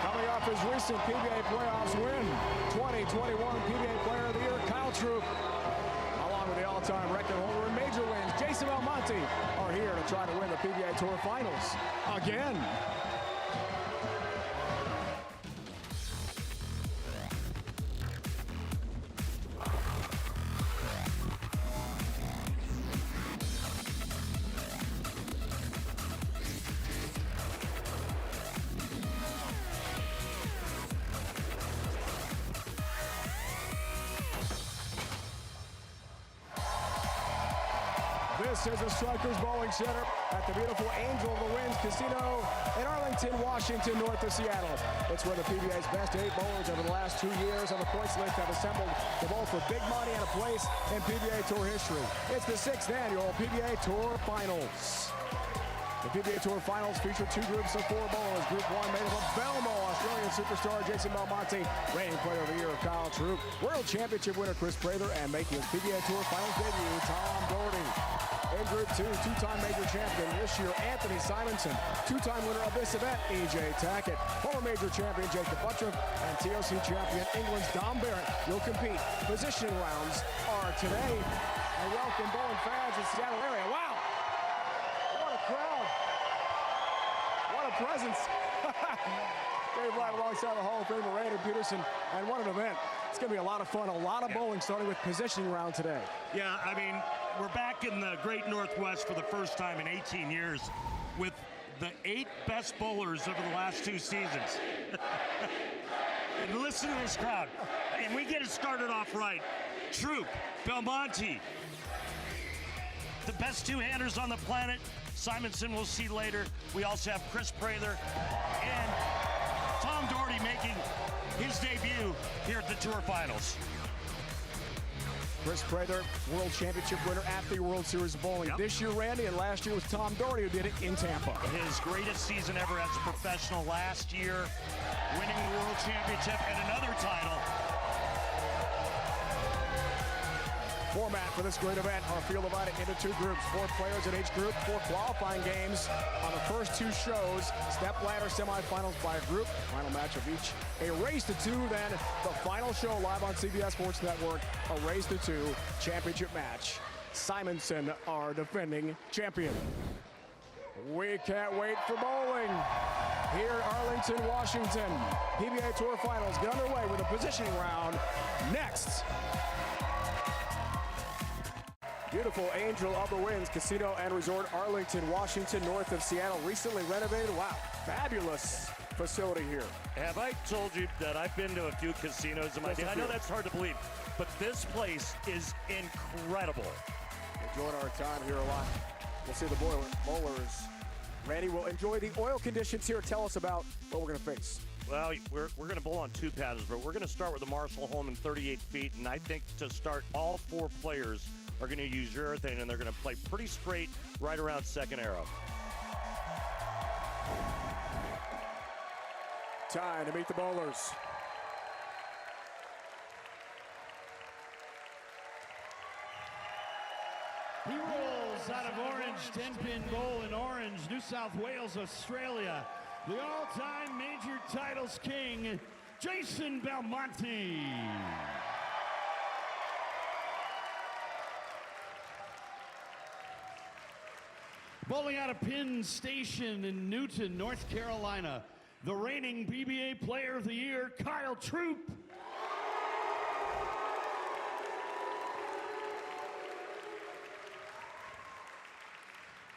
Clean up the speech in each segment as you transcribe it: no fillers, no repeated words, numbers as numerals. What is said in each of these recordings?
Coming off his recent PBA playoffs win, 2021 PBA Player of the Year, Kyle Troup, along with the all-time record holder in major wins, Jason Belmonte, are here to try to win the PBA Tour Finals again. This is the Strikers Bowling Center at the beautiful Angel of the Winds Casino in Arlington, Washington, north of Seattle. It's where the PBA's best 8 bowlers over the last 2 years on the points list have assembled to bowl for big money and a place in PBA Tour history. It's the 6th annual PBA Tour Finals. The PBA Tour Finals feature 2 groups of 4 bowlers. Group 1 made up of Belmo, Australian superstar Jason Belmonte, reigning Player of the Year Kyle Troup, World Championship winner Chris Prather, and making his PBA Tour Finals debut, Tom Doherty. In Group 2, 2-time major champion this year, Anthony Simonson. 2-time winner of this event, E.J. Tackett. Former major champion Jacob Buttrick, and TOC champion England's Dom Barrett will compete. Positioning rounds are today. And welcome bowling fans in the Seattle area. Wow! What a crowd! What a presence! Dave Black alongside the Hall of Famer Randy Pedersen, and what an event. It's going to be a lot of fun, a lot of bowling, starting with positioning round today. Yeah, I mean, we're back in the Great Northwest for the first time in 18 years with the 8 best bowlers over the last 2 seasons. And listen to this crowd. And we get it started off right. Troup, Belmonte, the best 2-handers on the planet. Simonson we'll see later. We also have Chris Prather and Tom Doherty making his debut here at the Tour Finals. Chris Prather, World Championship winner at the World Series of Bowling this year, Randy, and last year was Tom Doherty who did it in Tampa. His greatest season ever as a professional last year, winning the World Championship and another title. Format for this great event are field divided into 2 groups, 4 players in each group, 4 qualifying games on the first 2 shows, step ladder semifinals by group, final match of each, a race to 2, then the final show live on CBS Sports Network, a race to 2 championship match. Simonson, our defending champion. We can't wait for bowling here in Arlington, Washington. PBA Tour Finals get underway with a positioning round next. Beautiful Angel of the Winds Casino and Resort, Arlington, Washington, north of Seattle. Recently renovated. Wow, fabulous facility here. Have I told you that I've been to a few casinos in my day? I know that's hard to believe, but this place is incredible. Enjoying our time here a lot. We'll see the bowlers. Randy will enjoy the oil conditions here. Tell us about what we're going to face. Well, we're going to bowl on 2 paddles, but we're going to start with the Marshall Holman 38 feet, and I think to start, all 4 players are going to use urethane, and they're going to play pretty straight right around second arrow. Time to meet the bowlers. He rolls out of Orange, 10-pin bowl in Orange, New South Wales, Australia. The all-time major titles king, Jason Belmonte. Bowling out of Penn Station in Newton, North Carolina, the reigning PBA Player of the Year, Kyle Troup.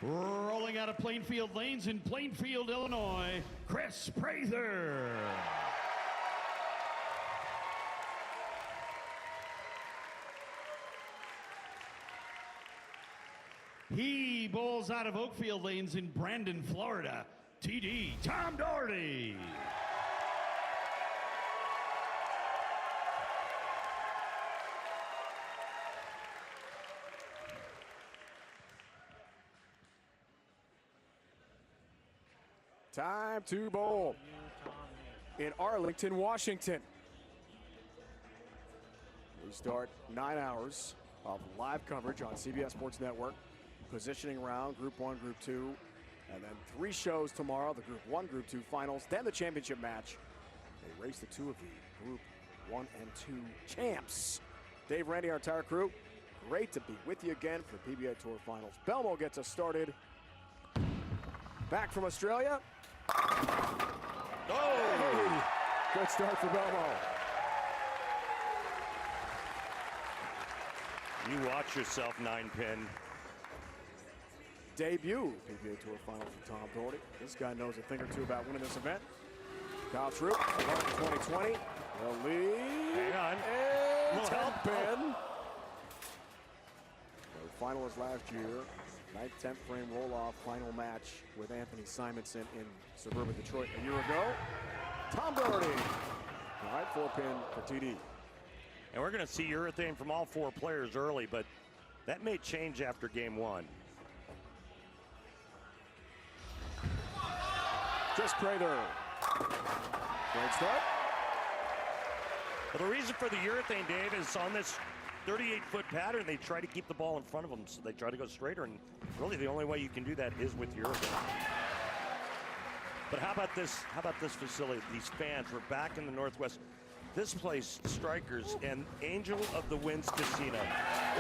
Rolling out of Plainfield Lanes in Plainfield, Illinois, Chris Prather. He bowls out of Oakfield Lanes in Brandon, Florida, TD, Tom Doherty. Time to bowl in Arlington, Washington. We start 9 hours of live coverage on CBS Sports Network. Positioning round, Group 1, Group 2, and then 3 shows tomorrow, the Group 1, Group 2 finals, then the championship match They race the two of the Group 1 and 2 champs. Dave, Randy, our entire crew, great to be with you again for the PBA Tour Finals. Belmo gets us started. Back from Australia. Oh! Hey, good start for Belmo. You watch yourself, 9-pin. Debut PBA Tour Final for Tom Doherty. This guy knows a thing or two about winning this event. Kyle Troop, 2020. The lead. Hang on. And 10-pin. The finalist last year. 9th, 10th frame roll-off final match with Anthony Simonson in suburban Detroit a year ago. Tom Doherty. All right, 4-pin for TD. And we're going to see urethane from all 4 players early, but that may change after game 1. Chris Prather. Great start. Well, the reason for the urethane, Dave, is on this 38-foot pattern, they try to keep the ball in front of them, so they try to go straighter, and really the only way you can do that is with urethane. But how about this facility, these fans? We're back in the Northwest. This place, Strikers and Angel of the Winds Casino,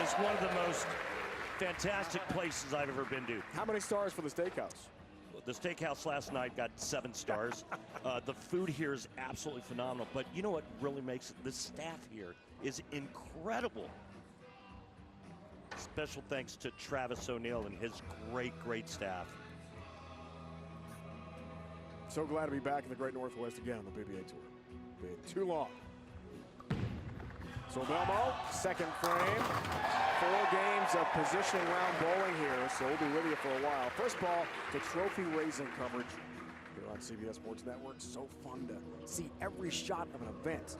is one of the most fantastic places I've ever been to. How many stars for the steakhouse? The steakhouse last night got 7 stars. The food here is absolutely phenomenal. But you know what really makes it? The staff here is incredible. Special thanks to Travis O'Neill and his great staff. So glad to be back in the Great Northwest again on the PBA Tour. Been too long. So Belmo, second frame. 4 games of positioning round bowling here, so we'll be with you for a while. First ball to trophy raising coverage here on CBS Sports Network. So fun to see every shot of an event.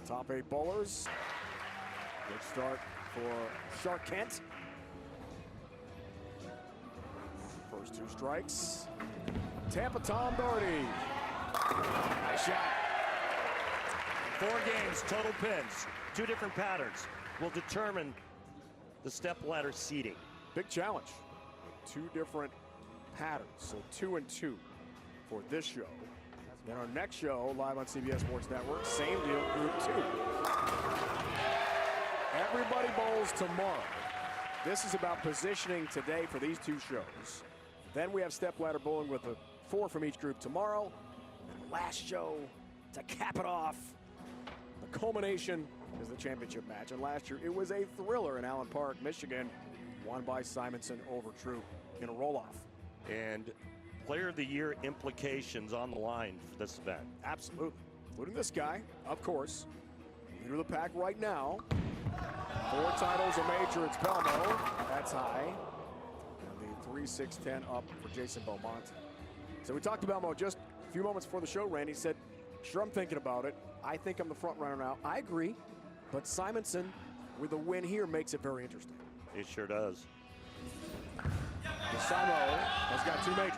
The top 8 bowlers. Good start for Shark Kent. First 2 strikes. Tampa Tom Doherty. Nice shot. 4 games, total pins, 2 different patterns will determine the step ladder seeding. Big challenge. 2 different patterns, so 2 and 2 for this show. Then our next show, live on CBS Sports Network, same deal, Group 2. Everybody bowls tomorrow. This is about positioning today for these 2 shows. Then we have step ladder bowling with 4 from each group tomorrow. And the last show to cap it off. The culmination is the championship match. And last year it was a thriller in Allen Park, Michigan, won by Simonson over Troop in a roll-off. And Player of the Year implications on the line for this event. Absolutely. Including this guy, of course. Leader of the pack right now. 4 titles a major, it's Belmo. That's high. And the 3-6-10 up for Jason Belmonte. So we talked to Belmo just a few moments before the show. Randy said, sure, I'm thinking about it. I think I'm the front runner now. I agree. But Simonson, with a win here, makes it very interesting. It sure does. Simo has got 2 majors.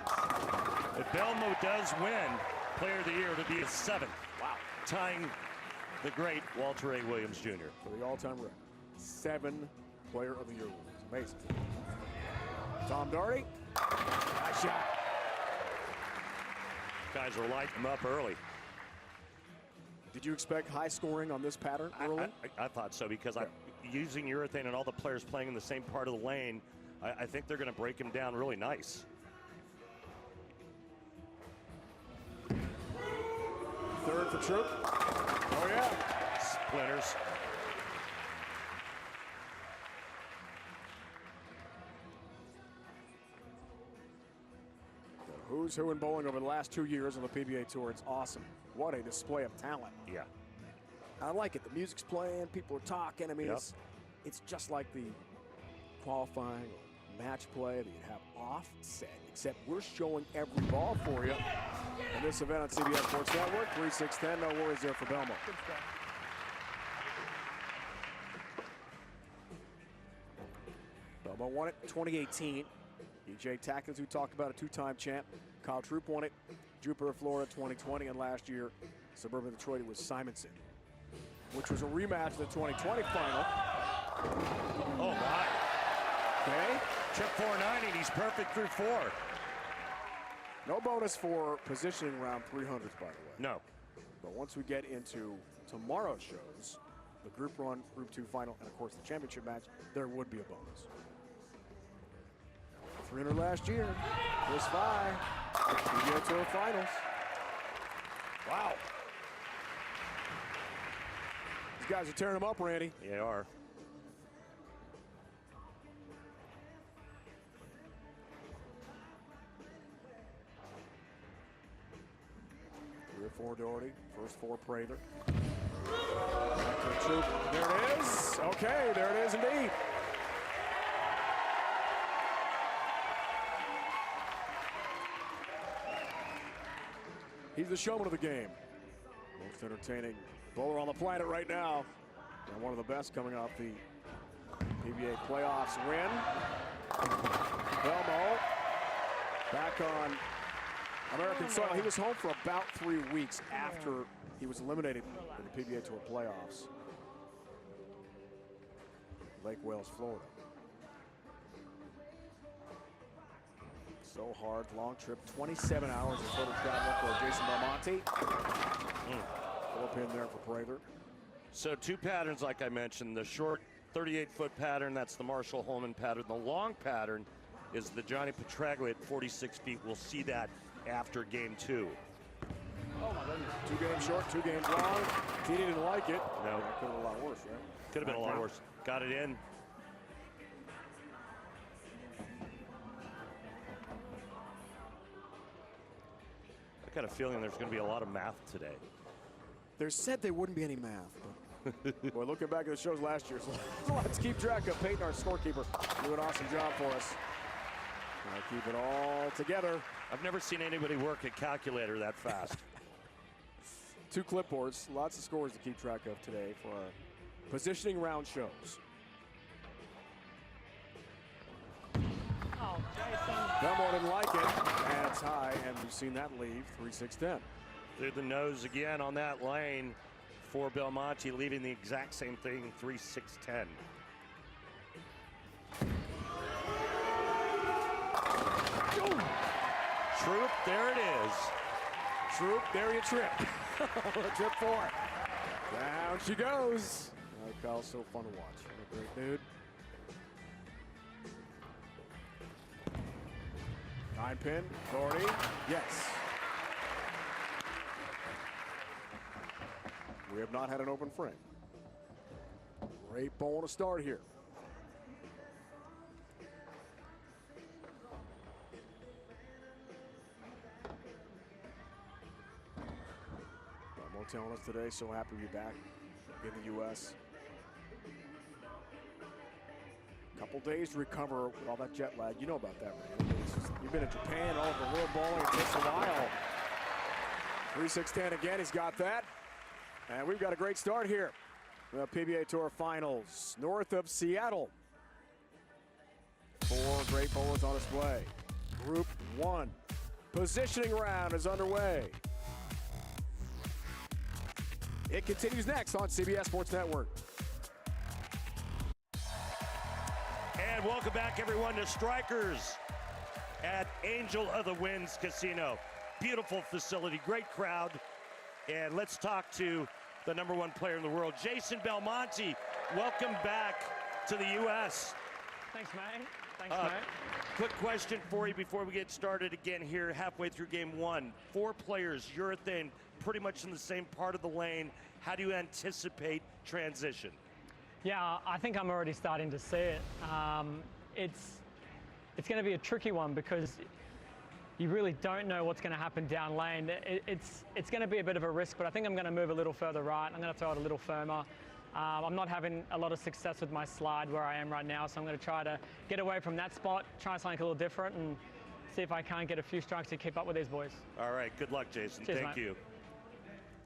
If Belmo does win Player of the Year, it'll be his 7th. Wow. Tying the great Walter A. Williams Jr. For the all-time record. 7 Player of the Year wins. Amazing. Tom Doherty. Nice shot. Guys are lighting them up early. Did you expect high scoring on this pattern early? I thought so, because using urethane and all the players playing in the same part of the lane, I think they're going to break him down really nice. Third for Troop. Oh, yeah. Splinters. The who's who in bowling over the last 2 years on the PBA Tour. It's awesome. What a display of talent. Yeah. I like it. The music's playing. People are talking. I mean, it's just like the qualifying or match play that you have offset, except we're showing every ball for you in this event on CBS Sports Network. 3-6-10. No worries there for Belmo. Belmo won it 2018. E.J. Tackins, who talked about, a 2-time champ. Kyle Troop won it. Jupiter, Florida, 2020, and last year, suburban Detroit, it was Simonson, which was a rematch of the 2020 final. Oh, my. Okay. Trip 490, he's perfect through 4. No bonus for positioning round 300s, by the way. No. But once we get into tomorrow's shows, the Group 1, Group 2 final, and of course the championship match, there would be a bonus. 300 last year. Chris Fye. PBA Tour Finals. Wow. These guys are tearing them up, Randy. They are. Three or four Doherty. First four Prather. Back to the troop. There it is. Okay, there it is indeed. He's the showman of the game. Most entertaining bowler on the planet right now. And one of the best coming off the PBA playoffs win. Belmo back on American soil. He was home for about 3 weeks after he was eliminated in the PBA Tour playoffs. Lake Wales, Florida. So hard, long trip, 27 hours of total travel for Jason Belmonte. Four pin there for Prather. So two patterns, like I mentioned. The short 38-foot pattern, that's the Marshall Holman pattern. The long pattern is the Johnny Petraglia at 46 feet. We'll see that after game 2. Oh my goodness. 2 games short, 2 games long. He didn't like it. No. That could have been a lot worse, right? Could have been a lot worse. Got it in. I got a feeling there's going to be a lot of math today. They said there wouldn't be any math. But boy, looking back at the shows last year, so let's keep track of Peyton, our scorekeeper. Do an awesome job for us. Keep it all together. I've never seen anybody work a calculator that fast. 2 clipboards, lots of scores to keep track of today for our positioning round shows. Oh, Jason. Belmont didn't like it, and it's high, and we've seen that leave 3-6-10. Through the nose again on that lane for Belmonte, leaving the exact same thing, 3-6-10. Troop, there it is. Troop, there you trip. Trip 4. Down she goes. Kyle's so fun to watch. What a great dude. 9 pin, 40. Yes. We have not had an open frame. Great ball to start here. Mo telling us today, so happy to be back in the U.S. Couple days to recover with all that jet lag. You know about that, right? You've been in Japan, all over the world bowling. It takes a while. 3-6-10 again. He's got that. And we've got a great start here. The PBA Tour Finals, north of Seattle. 4 great bowlers on display. Group 1. Positioning round is underway. It continues next on CBS Sports Network. And welcome back, everyone, to Strikers at Angel of the Winds Casino. Beautiful facility, great crowd. And let's talk to the #1 player in the world, Jason Belmonte. Welcome back to the U.S. Thanks, mate. Thanks, mate. Quick question for you before we get started again here halfway through game 1. 4 players, urethane, pretty much in the same part of the lane. How do you anticipate transition? Yeah, I think I'm already starting to see it. It's going to be a tricky one because you really don't know what's going to happen down lane. It's going to be a bit of a risk, but I think I'm going to move a little further right. I'm going to throw it a little firmer. I'm not having a lot of success with my slide where I am right now, so I'm going to try to get away from that spot, try something a little different, and see if I can't get a few strikes to keep up with these boys. All right, good luck, Jason. Cheers, Thank mate. you.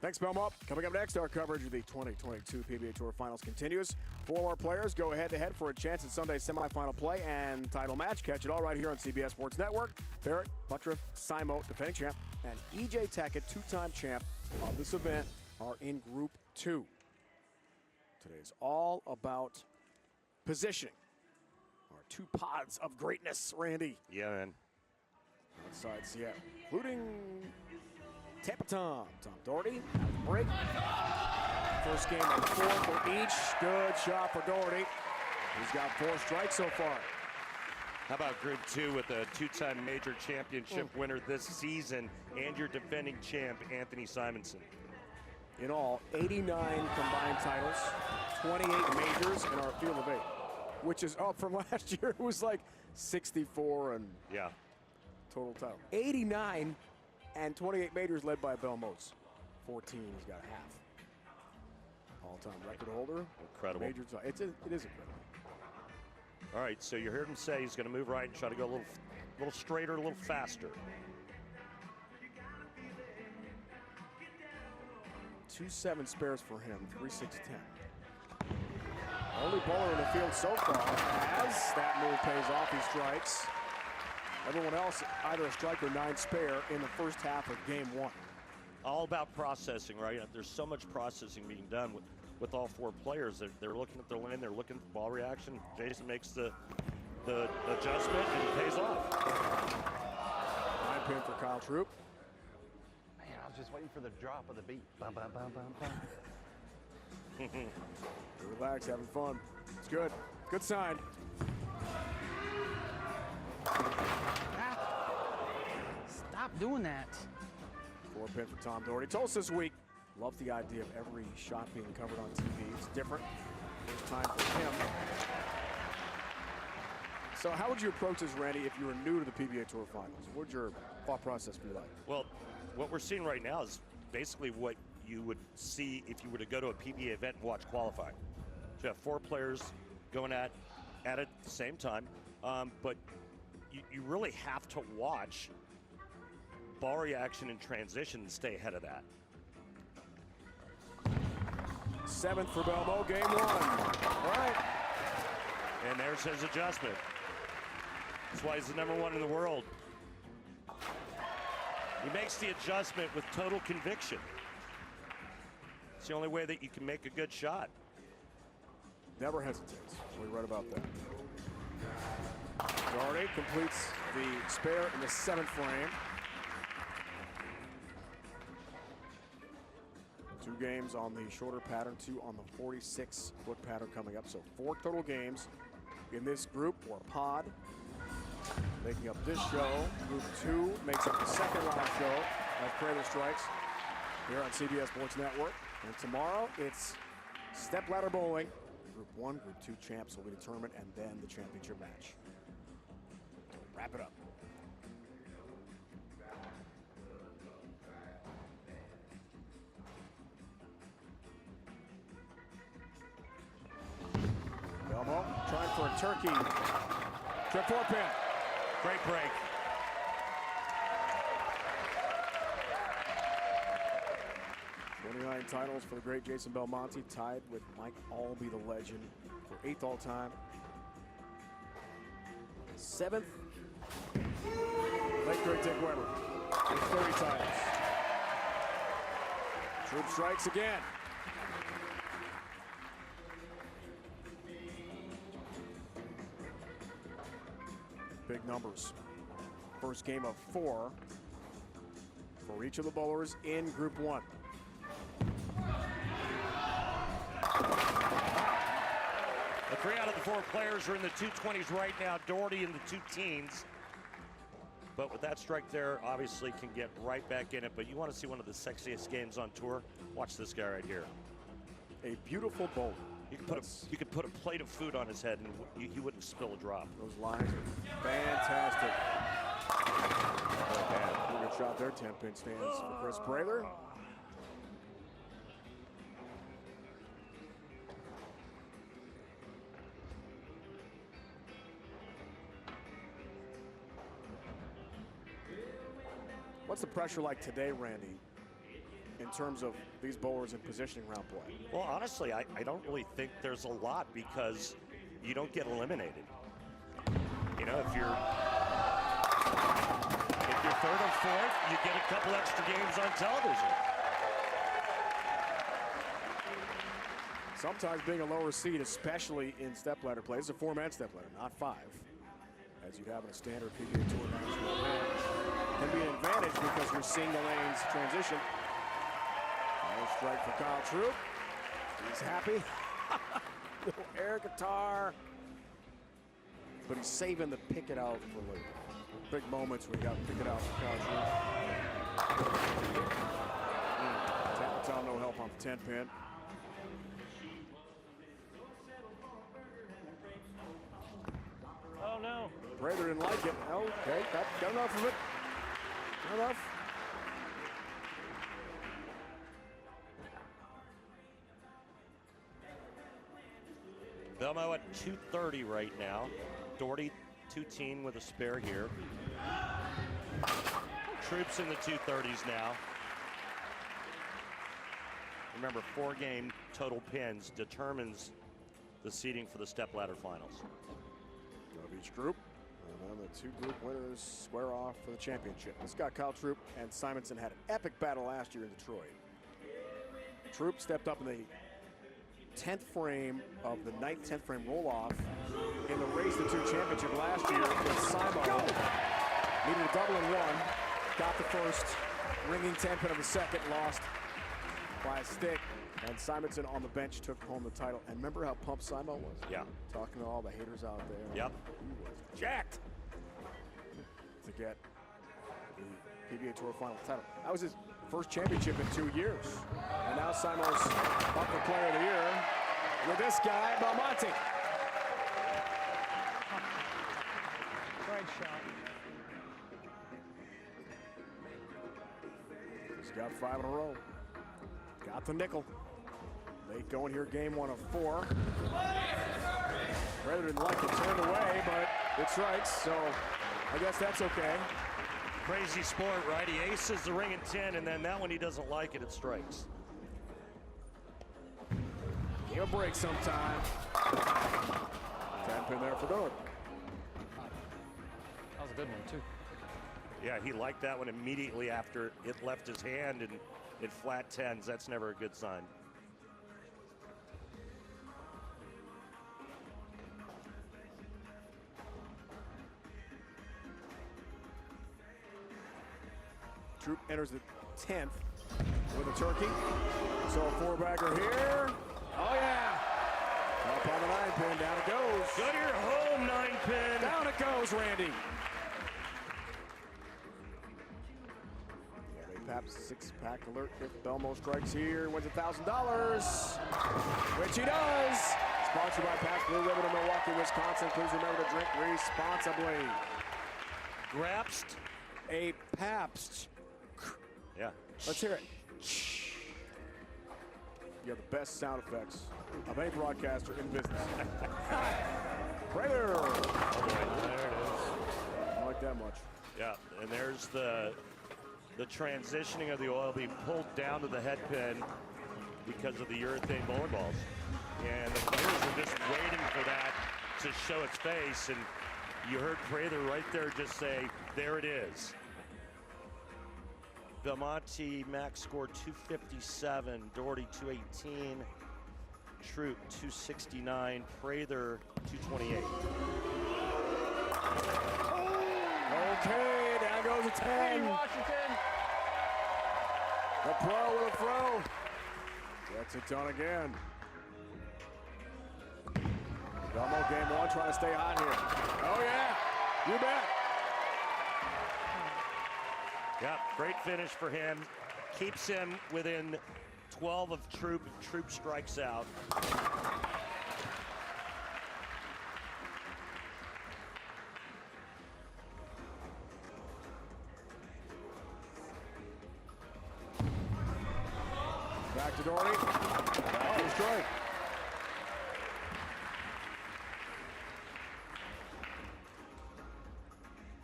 Thanks, Belmont. Coming up next, our coverage of the 2022 PBA Tour Finals continues. 4 more players go head-to-head for a chance at Sunday's semifinal play and title match. Catch it all right here on CBS Sports Network. Barrett, Buttriff, Simo, defending champ, and E.J. Tackett, 2-time champ of this event, are in Group 2. Today's all about positioning. Our 2 pods of greatness, Randy. Yeah, man. Outside Seattle, including Tampa Tom Doherty, break. First game of 4 for each. Good shot for Doherty. He's got 4 strikes so far. How about Group 2 with a 2-time major championship winner this season and your defending champ, Anthony Simonson? In all, 89 combined titles, 28 majors in our field of 8, which is up from last year. It was like 64 and total title. 89 and 28 majors led by Belmose. 14, he's got half. All-time record holder. Incredible. Major, it is incredible. All right, so you heard him say he's going to move right and try to go a little straighter, a little faster. 2-7 spares for him, 3-6-10. Only bowler in the field so far as that move pays off, he strikes. Everyone else either a strike or 9 spare in the first half of game 1. All about processing, right? There's so much processing being done with all 4 players. They're looking at their lane, they're looking at the ball reaction. Jason makes the adjustment and it pays off. 9-pin for Kyle Troop. Man, I was just waiting for the drop of the beat. Bum, bum, bum, bum, bum. Relax, having fun. It's good. Good sign. Stop doing that. 4-pin for Tom Doherty. Told us this week, loves the idea of every shot being covered on TV. It's different. First time for him. So how would you approach this, Randy, if you were new to the PBA Tour Finals? What would your thought process be like? Well, what we're seeing right now is basically what you would see if you were to go to a PBA event and watch qualifying. So you have 4 players going at it at the same time, but you really have to watch ball reaction and transition and stay ahead of that. 7th for Belmo, game 1. All right. And there's his adjustment. That's why he's the #1 in the world. He makes the adjustment with total conviction. It's the only way that you can make a good shot. Never hesitates. We read about that. Doherty completes the spare in the 7th frame. 2 games on the shorter pattern, 2 on the 46-foot pattern coming up. So 4 total games in this group or pod. Making up this show. Group 2 makes up the second live show of Cradle Strikes here on CBS Sports Network. And tomorrow it's stepladder bowling. Group 1, Group 2 champs will be determined, and then the championship match. So wrap it up. Belmo trying for a turkey. Trip 4-pin. Great break. Nine titles for the great Jason Belmonte, tied with Mike Albee, the legend, for 8th all-time. 7th, late great Dick Weber, with 30 titles. Troop strikes again. Big numbers. First game of 4 for each of the bowlers in Group 1. The 3 out of the 4 players are in the 220s right now. Doherty in the 2 teens. But with that strike there, obviously can get right back in it. But you want to see one of the sexiest games on tour? Watch this guy right here. A beautiful bowler. You could put a plate of food on his head and he wouldn't spill a drop. Those lines are fantastic. Pretty good shot there. 10-pin stands for Chris Praylor. What's the pressure like today, Randy, in terms of these bowlers in positioning round play? Well, honestly, I don't really think there's a lot because you don't get eliminated. You know, if you're 3rd or 4th, you get a couple extra games on television. Sometimes being a lower seed, especially in stepladder play, it's a 4-man stepladder, not 5. as you'd have in a standard PBA Tour national event. Can be an advantage because you're seeing the lanes transition. No strike for Kyle Troop. He's happy. Little air guitar. But he's saving the pick it out for later. Big moments where you got to pick it out for Kyle Troop. Tapatown, no help on the 10-pin. Oh no. Prather didn't like it. Okay, got enough of it. Not enough. Belmo at 230 right now. Doherty 210 with a spare here. Troops in the 230s now. Remember, 4-game total pins determines the seeding for the stepladder finals. Of each group, and then the 2 group winners square off for the championship. This guy, Kyle Troop and Simonson, had an epic battle last year in Detroit. Troop stepped up in the 10th frame of the 9th, 10th frame roll-off in the race to 2 championship last year with Simo. Needed a double in 1, got the first, ringing 10-pin of the second, lost by a stick. And Simonson on the bench took home the title. And remember how pumped Simo was? Yeah. Talking to all the haters out there. Yep. He was jacked to get the PBA Tour final title. That was his first championship in 2 years. And now Simo's up for player of the year with this guy, Belmonte. Great shot. He's got 5 in a row. Got the nickel. Late going here, game 1 of 4. Rather didn't like it, turned away, but it strikes, so I guess that's okay. Crazy sport, right? He aces the ring in 10, and then that one he doesn't like it, it strikes. Give a break sometime. 10-pin there for Doherty. That was a good one too. Yeah, he liked that one immediately after it left his hand and in flat 10s. That's never a good sign. Troop enters the 10th with a turkey. So a 4-bagger here. Oh yeah. Up on the 9-pin, down it goes. Goodyear home 9-pin. Down it goes, Randy. Paps 6-pack alert. If Belmo strikes here, wins $1,000, which he does. Sponsored by Pabst Blue Ribbon of Milwaukee, Wisconsin. Please remember to drink responsibly. Grapsed. A Pabst. Yeah. Let's hear it. You have the best sound effects of any broadcaster in business. Prather. Oh boy, there it is. Don't like that much. Yeah, and there's the transitioning of the oil being pulled down to the head pin because of the urethane bowling balls. And the players were just waiting for that to show its face, and you heard Prather right there just say, there it is. Belmonte max score 257, Doherty 218, Troop 269, Prather 228. Okay, down goes a 10. Hey, Washington. The pro with a throw. Gets it done again. Belmo game 1 trying to stay hot here. Oh yeah, you bet. Yeah, great finish for him. Keeps him within 12 of Troop. Troop strikes out. Back to Doherty. Back to the strike.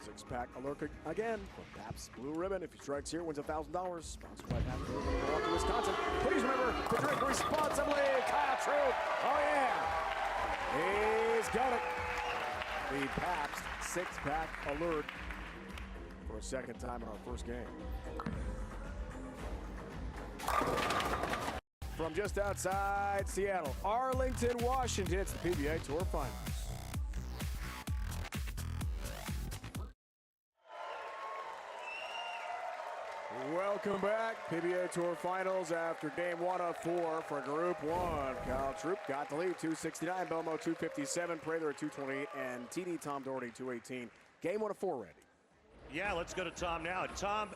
Six-pack alert again from Pabst Blue Ribbon. If he strikes here, wins $1,000. Sponsored by Pabst Blue Ribbon, Milwaukee, Wisconsin. Please remember to drink responsibly. Kyle Troop. Oh yeah. He's got it. The Pabst six-pack alert for a second time in our first game. From just outside Seattle, Arlington, Washington, it's the PBA Tour Finals. Welcome back. PBA Tour Finals after game 1 of 4 for Group 1. Kyle Troop got the lead, 269. Belmo, 257. Prather at 228. And TD Tom Doherty, 218. Game 1 of 4 ready. Yeah, let's go to Tom now. Tom,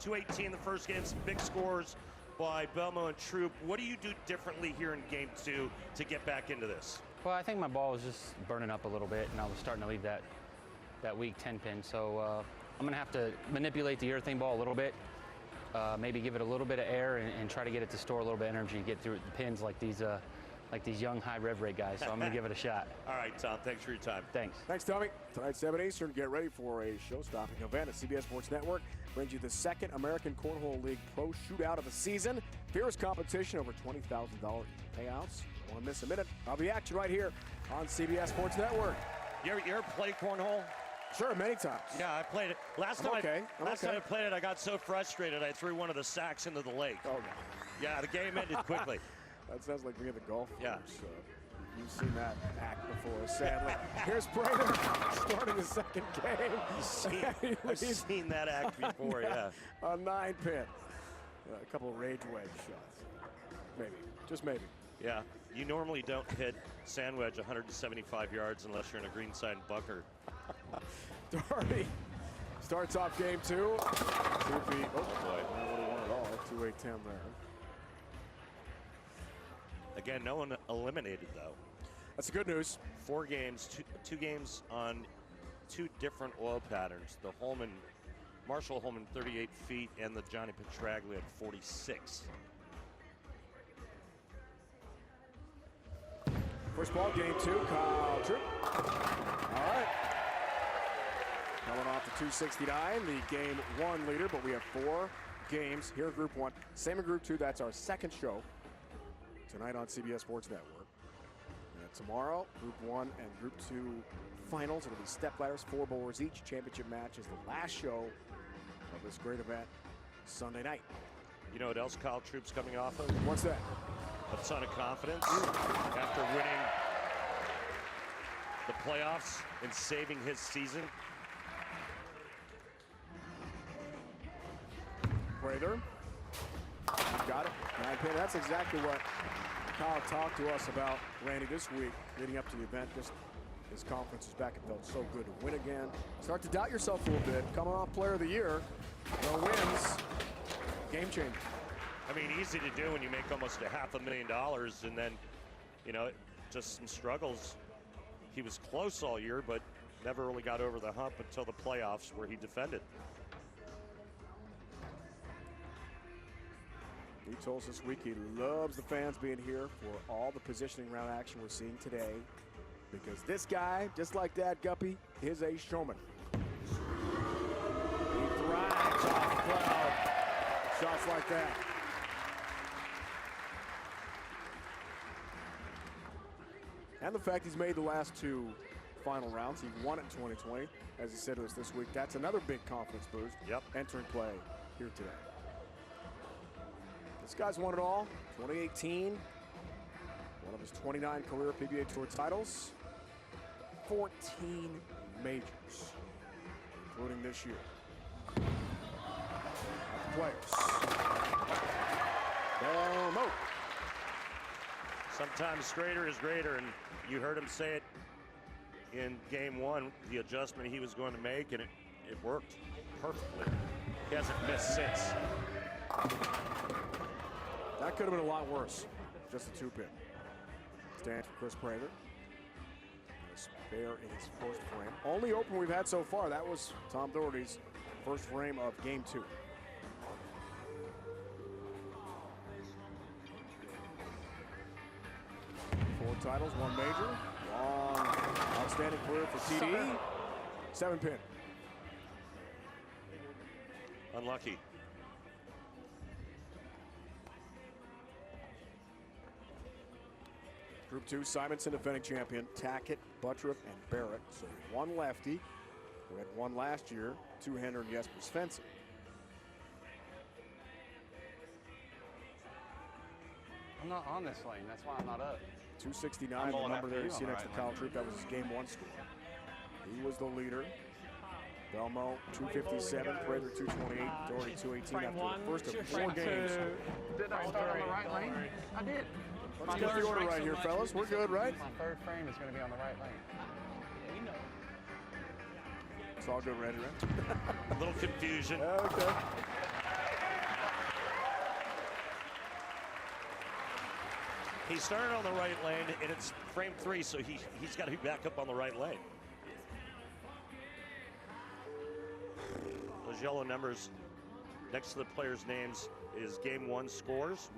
218 the first game, some big scores by Belmo and Troop. What do you do differently here in game 2 to get back into this? Well, I think my ball was just burning up a little bit, and I was starting to leave that weak 10 pin. So I'm going to have to manipulate the urethane ball a little bit, maybe give it a little bit of air and try to get it to store a little bit of energy, get through the pins like these young high rev rate guys. So I'm going to give it a shot. All right, Tom, thanks for your time. Thanks. Thanks, Tommy. Tonight, 7 Eastern, get ready for a show-stopping event at CBS Sports Network. Brings you the second American Cornhole League Pro Shootout of the season. Fierce competition, over $20,000 payouts. Don't want to miss a minute of the action right here on CBS Sports Network. You ever play cornhole? Sure, many times. Yeah, I played it. Last time I played it, I got so frustrated, I threw one of the sacks into the lake. Oh, no. Yeah, the game ended quickly. That sounds like being the golf Yeah. course. You've seen that act before, sadly. Here's Prather starting the second game. I've seen that act before, yeah. A 9-pin. A couple of rage wedge shots. Maybe. Just maybe. Yeah, you normally don't hit sand wedge 175 yards unless you're in a greenside bunker. Doherty starts off game 2. 2 feet. Oh, boy. Not what he wanted at all. 2-8-10 there. Again, no one eliminated, though. That's the good news. 4 games, two games on 2 different oil patterns. The Marshall Holman 38 feet and the Johnny Petraglia at 46. First ball, game 2, Kyle Troop. All right. Coming off the 269, the game 1 leader, but we have 4 games here in Group 1. Same in Group 2, that's our second show tonight on CBS Sports Network. And tomorrow, Group 1 and Group 2 finals. It'll be step ladders, 4 bowlers each. Championship match is the last show of this great event Sunday night. You know what else Kyle Troop's coming off of? What's that? A ton of confidence after winning the playoffs and saving his season. Prather. Got it. 9-pin. That's exactly what Kyle talked to us about, Randy, this week leading up to the event. Just his confidence is back. It felt so good to win again. Start to doubt yourself a little bit. Coming off Player of the Year. No wins. Game changer. I mean, easy to do when you make almost $500,000 and then, you know, just some struggles. He was close all year, but never really got over the hump until the playoffs where he defended. He told us this week he loves the fans being here for all the positioning round action we're seeing today, because this guy, just like Dad Guppy, is a showman. He thrives off the crowd. Shots like that. And the fact he's made the last 2 final rounds. He won it in 2020, as he said to us this week. That's another big confidence boost. Yep. Entering play here today. This guy's won it all. 2018, one of his 29 career PBA Tour titles. 14 majors, including this year. At the players. Belmo. Sometimes greater is greater, and you heard him say it in game 1, the adjustment he was going to make, and it worked perfectly. He hasn't missed since. That could have been a lot worse. Just a 2-pin. Stands for Chris Prather. A spare in his first frame. Only open we've had so far. That was Tom Doherty's first frame of game 2. Four titles, 1 major. Long, outstanding career for TD. 7-pin. Unlucky. Group 2, Simonson defending champion, Tackett, Buttriff, and Barrett. So 1 lefty, who had 1 last year, 2 Henry and Jesper Svensson. I'm not on this lane. That's why I'm not up. 269, the number there you see next to Kyle Troop. That was his game 1 score. He was the leader Belmo 257, Prather 228, Doherty 218 after the first of 4 games. Did I start on the right lane? I did. Let's get the order right here, fellas. We're good, right? My third frame is going to be on the right lane. It's all good, Randy, right? A little confusion. Okay. He started on the right lane, and it's frame 3, so he's got to be back up on the right lane. Those yellow numbers next to the players' names is game 1 scores.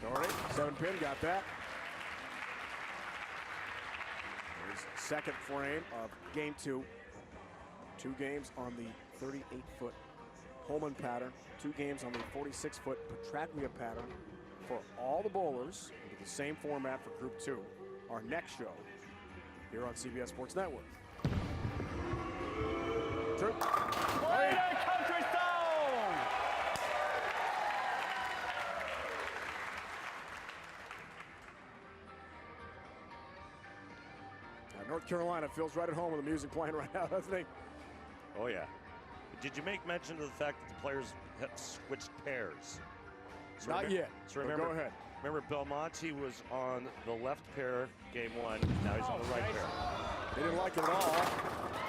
Doherty, 7-pin, got that. There's second frame of game 2. 2 games on the 38-foot Pullman pattern. 2 games on the 46-foot Petraglia pattern for all the bowlers with the same format for Group 2. Our next show here on CBS Sports Network. True. Country Stone! North Carolina feels right at home with the music playing right now, doesn't he? Oh, yeah. Did you make mention of the fact that the players have switched pairs? So Not yet. So remember, go ahead. Remember, Belmonte was on the left pair game 1. Now he's on the right pair. They didn't like it at all.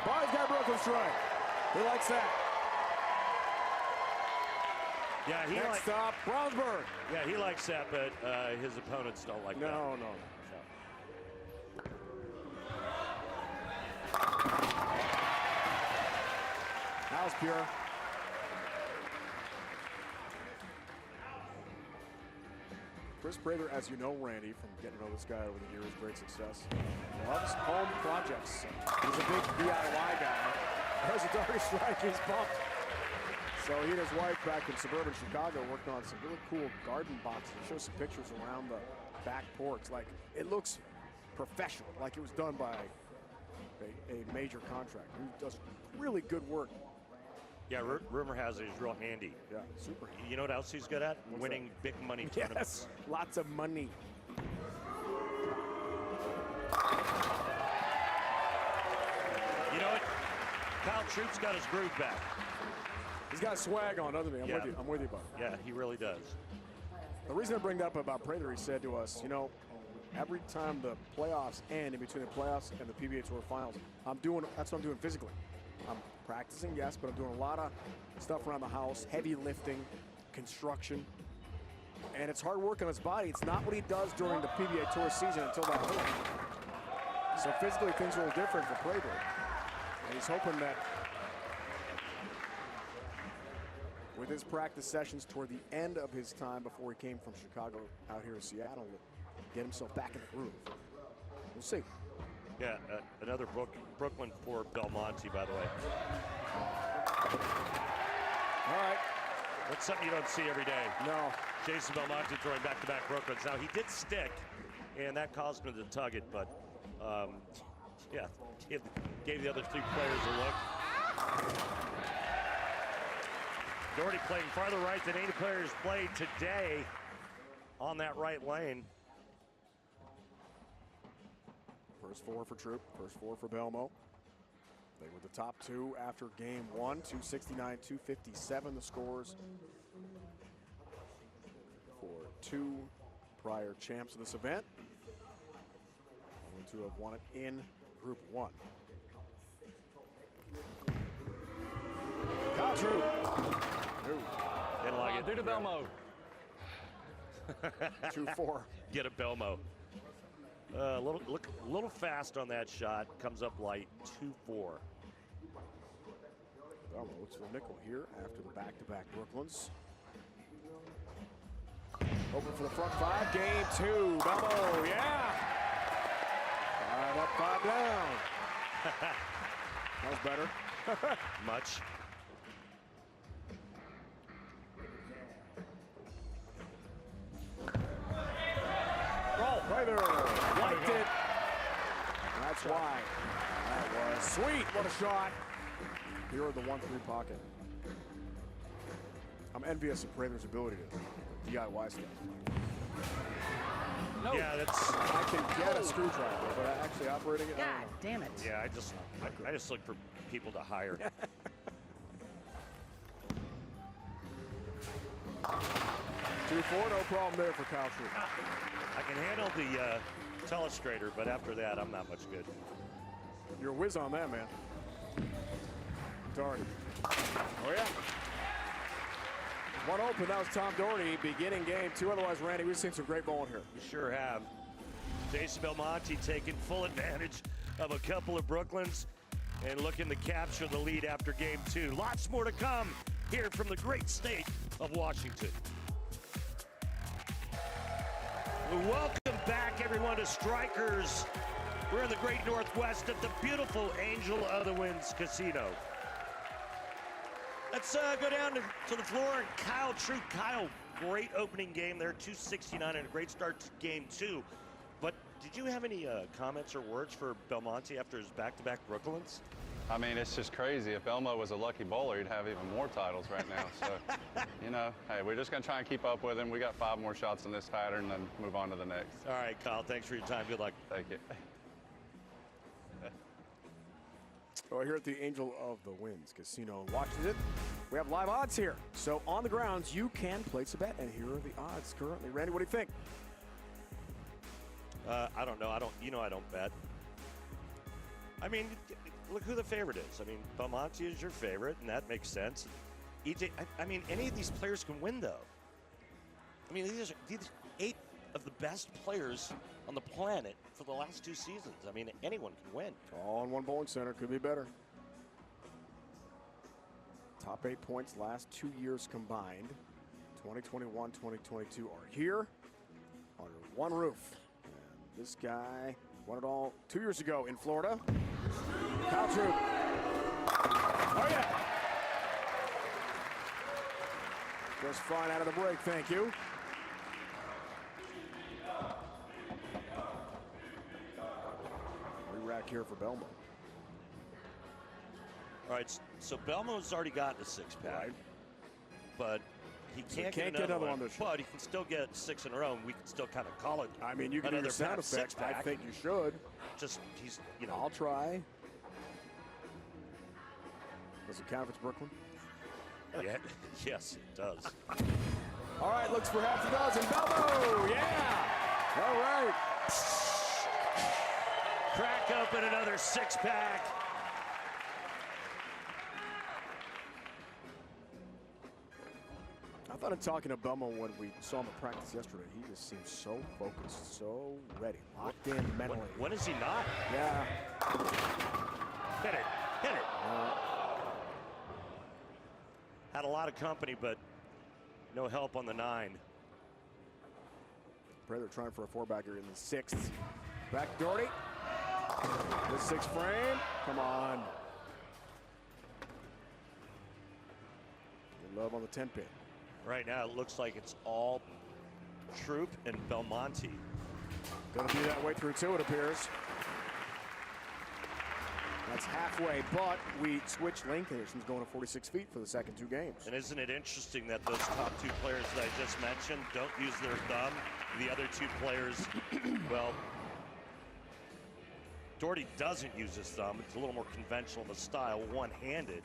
But he's got a broken strike. He likes that. Yeah, he Next stop, Brownsburg. Yeah, he likes that, but his opponents don't like that. No. That was pure. Chris Prather, as you know, Randy, from getting to know this guy over the years, great success. Loves home projects. He's a big DIY guy. There's a Doherty strike, he's bumped. So he and his wife back in suburban Chicago worked on some really cool garden boxes. Show some pictures around the back porch. Like, it looks professional, like it was done by a major contractor who does really good work. Yeah, rumor has it he's real handy. Yeah, super. You know what else he's good at? Winning big money tournaments. Yes, lots of money. You know what? Kyle Troop's got his groove back. He's got swag on, doesn't he? I'm with you, bud. Yeah, he really does. The reason I bring that up about Prather, he said to us, you know, every time the playoffs end, in between the playoffs and the PBA Tour Finals, that's what I'm doing physically. I'm practicing, yes, but I'm doing a lot of stuff around the house, heavy lifting, construction, and it's hard work on his body. It's not what he does during the PBA Tour season until that point. So physically, things are a little different for Prather, and he's hoping that with his practice sessions toward the end of his time before he came from Chicago out here to Seattle, get himself back in the groove. We'll see. Yeah, another Brooklyn for Belmonte, by the way. All right. That's something you don't see every day. No. Jason Belmonte throwing back-to-back Brooklyns. Now, he did stick, and that caused him to tug it, but, yeah, gave the other 2 players a look. Doherty playing farther right than any players played today on that right lane. First 4 for Troop, first 4 for Belmo. They were the top 2 after game 1, 269, 257 the scores for 2 prior champs of this event. Only 2 have won it in Group 1. Kyle Troop. Didn't like it. Do the Belmo. 2-4. Get a Belmo. A little fast on that shot. Comes up light. 2-4. Belmo looks for the nickel here after the back-to-back Brooklyns. Open for the front 5. Game 2. Belmo, yeah. 5 up, 5 down. That was better. Much. Prather liked it. That's why. That was sweet. What a shot. Here are the 1-3 pocket. I'm envious of Prather's ability to DIY stuff. No. Yeah, that's. I can get a screwdriver, but actually operating it. I God don't know. damn it. Yeah, I just look for people to hire. 2-4, no problem there for Kyle Troop. I can handle the telestrator, but after that, I'm not much good. You're a whiz on that, man. Doherty. Oh, yeah. One open, that was Tom Doherty beginning game two. Otherwise, Randy, we've seen some great bowling here. We sure have. Jason Belmonte taking full advantage of a couple of Brooklyns and looking to capture the lead after game two. Lots more to come here from the great state of Washington. Welcome back, everyone, to Strikers. We're in the great Northwest at the beautiful Angel of the Winds Casino. Let's go down to the floor and Kyle Troop. Kyle, great opening game there, 269 and a great start to game two. But did you have any comments or words for Belmonte after his back-to-back Brooklyns? I mean, it's just crazy. If Belmo was a lucky bowler, he'd have even more titles right now. So, you know, hey, we're just going to try and keep up with him. We got 5 more shots in this pattern, then move on to the next. All right, Kyle, thanks for your time. Good luck. Thank you. Well, here at the Angel of the Winds Casino in Washington, we have live odds here. So on the grounds, you can place a bet, and here are the odds currently. Randy, what do you think? I don't know. I don't bet. I mean, look who the favorite is. I mean, Belmonte is your favorite, and that makes sense. EJ, I mean, any of these players can win, though. I mean, these are 8 of the best players on the planet for the last 2 seasons. I mean, anyone can win. All in one bowling center. Could be better. Top 8 points last 2 years combined. 2021, 2022 are here under one roof. And this guy won it all 2 years ago in Florida. Kyle Troop. Oh, yeah. Just fine out of the break. Thank you. Rack here for Belmo. All right, so Belmo's already gotten a 6-pack, Right. but he can't get another one. this year. But he can still get 6 in a row, and we can still kind of call it. I mean, you can do another your sound pack, effects. I 6-pack. think you should. Just he's, you know. I'll try. Does it count if it's Brooklyn? Yeah, yes, it does. All right, looks for half a dozen. Belmo, yeah. All right. Crack open another 6-pack. I thought in talking to Belmo when we saw him at practice yesterday, he just seems so focused, so ready, locked in mentally. When is he not? Yeah. Hit it, hit it. Had a lot of company, but no help on the 9. They're trying for a 4-bagger in the 6th. Back to Doherty. The 6th frame. Come on. Good love on the 10-pin. Right now, it looks like it's all Troop and Belmonte. Going to be that way through 2, it appears. That's halfway, but we switched lane conditions going to 46 feet for the second 2 games. And isn't it interesting that those top 2 players that I just mentioned don't use their thumb? The other 2 players, well, Doherty doesn't use his thumb. It's a little more conventional of a style, one-handed,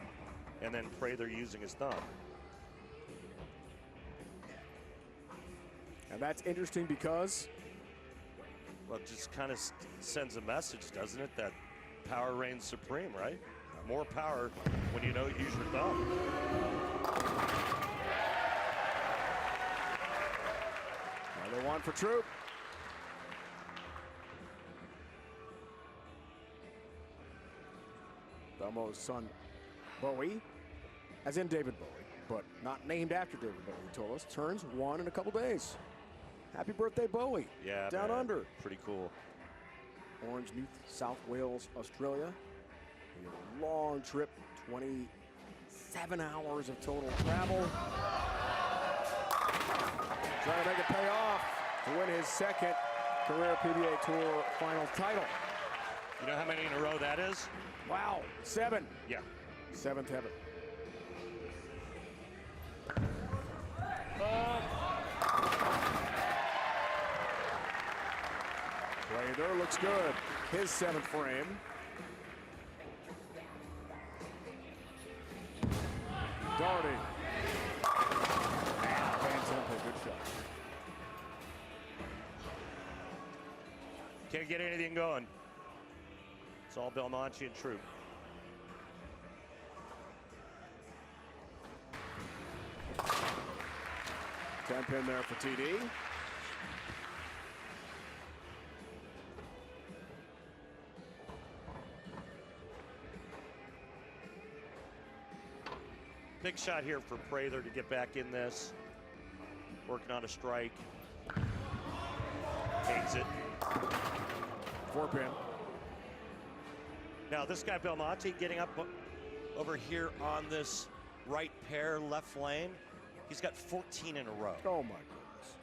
and then Prather using his thumb. And that's interesting because? Well, it just kind of sends a message, doesn't it, that power reigns supreme, right? More power when you don't use your thumb. Another one for Troop. Belmo's son, Bowie, as in David Bowie, but not named after David Bowie, he told us, turns 1 in a couple days. Happy birthday, Bowie. Yeah, Down man. under. Pretty cool. Orange, New South Wales, Australia. A long trip, 27 hours of total travel. Trying to make it pay off to win his 2nd career PBA Tour final title. You know how many in a row that is? Wow, 7. Yeah. 7th heaven. Hader looks good. His 7th frame. Darting. Van Temple, good shot. Can't get anything going. It's all Belmonte and Troop. Ten-pin there for TD. Big shot here for Prather to get back in this. Working on a strike. Takes it. 4-pin. Now this guy Belmonte getting up over here on this right pair left lane. He's got 14 in a row. Oh my goodness.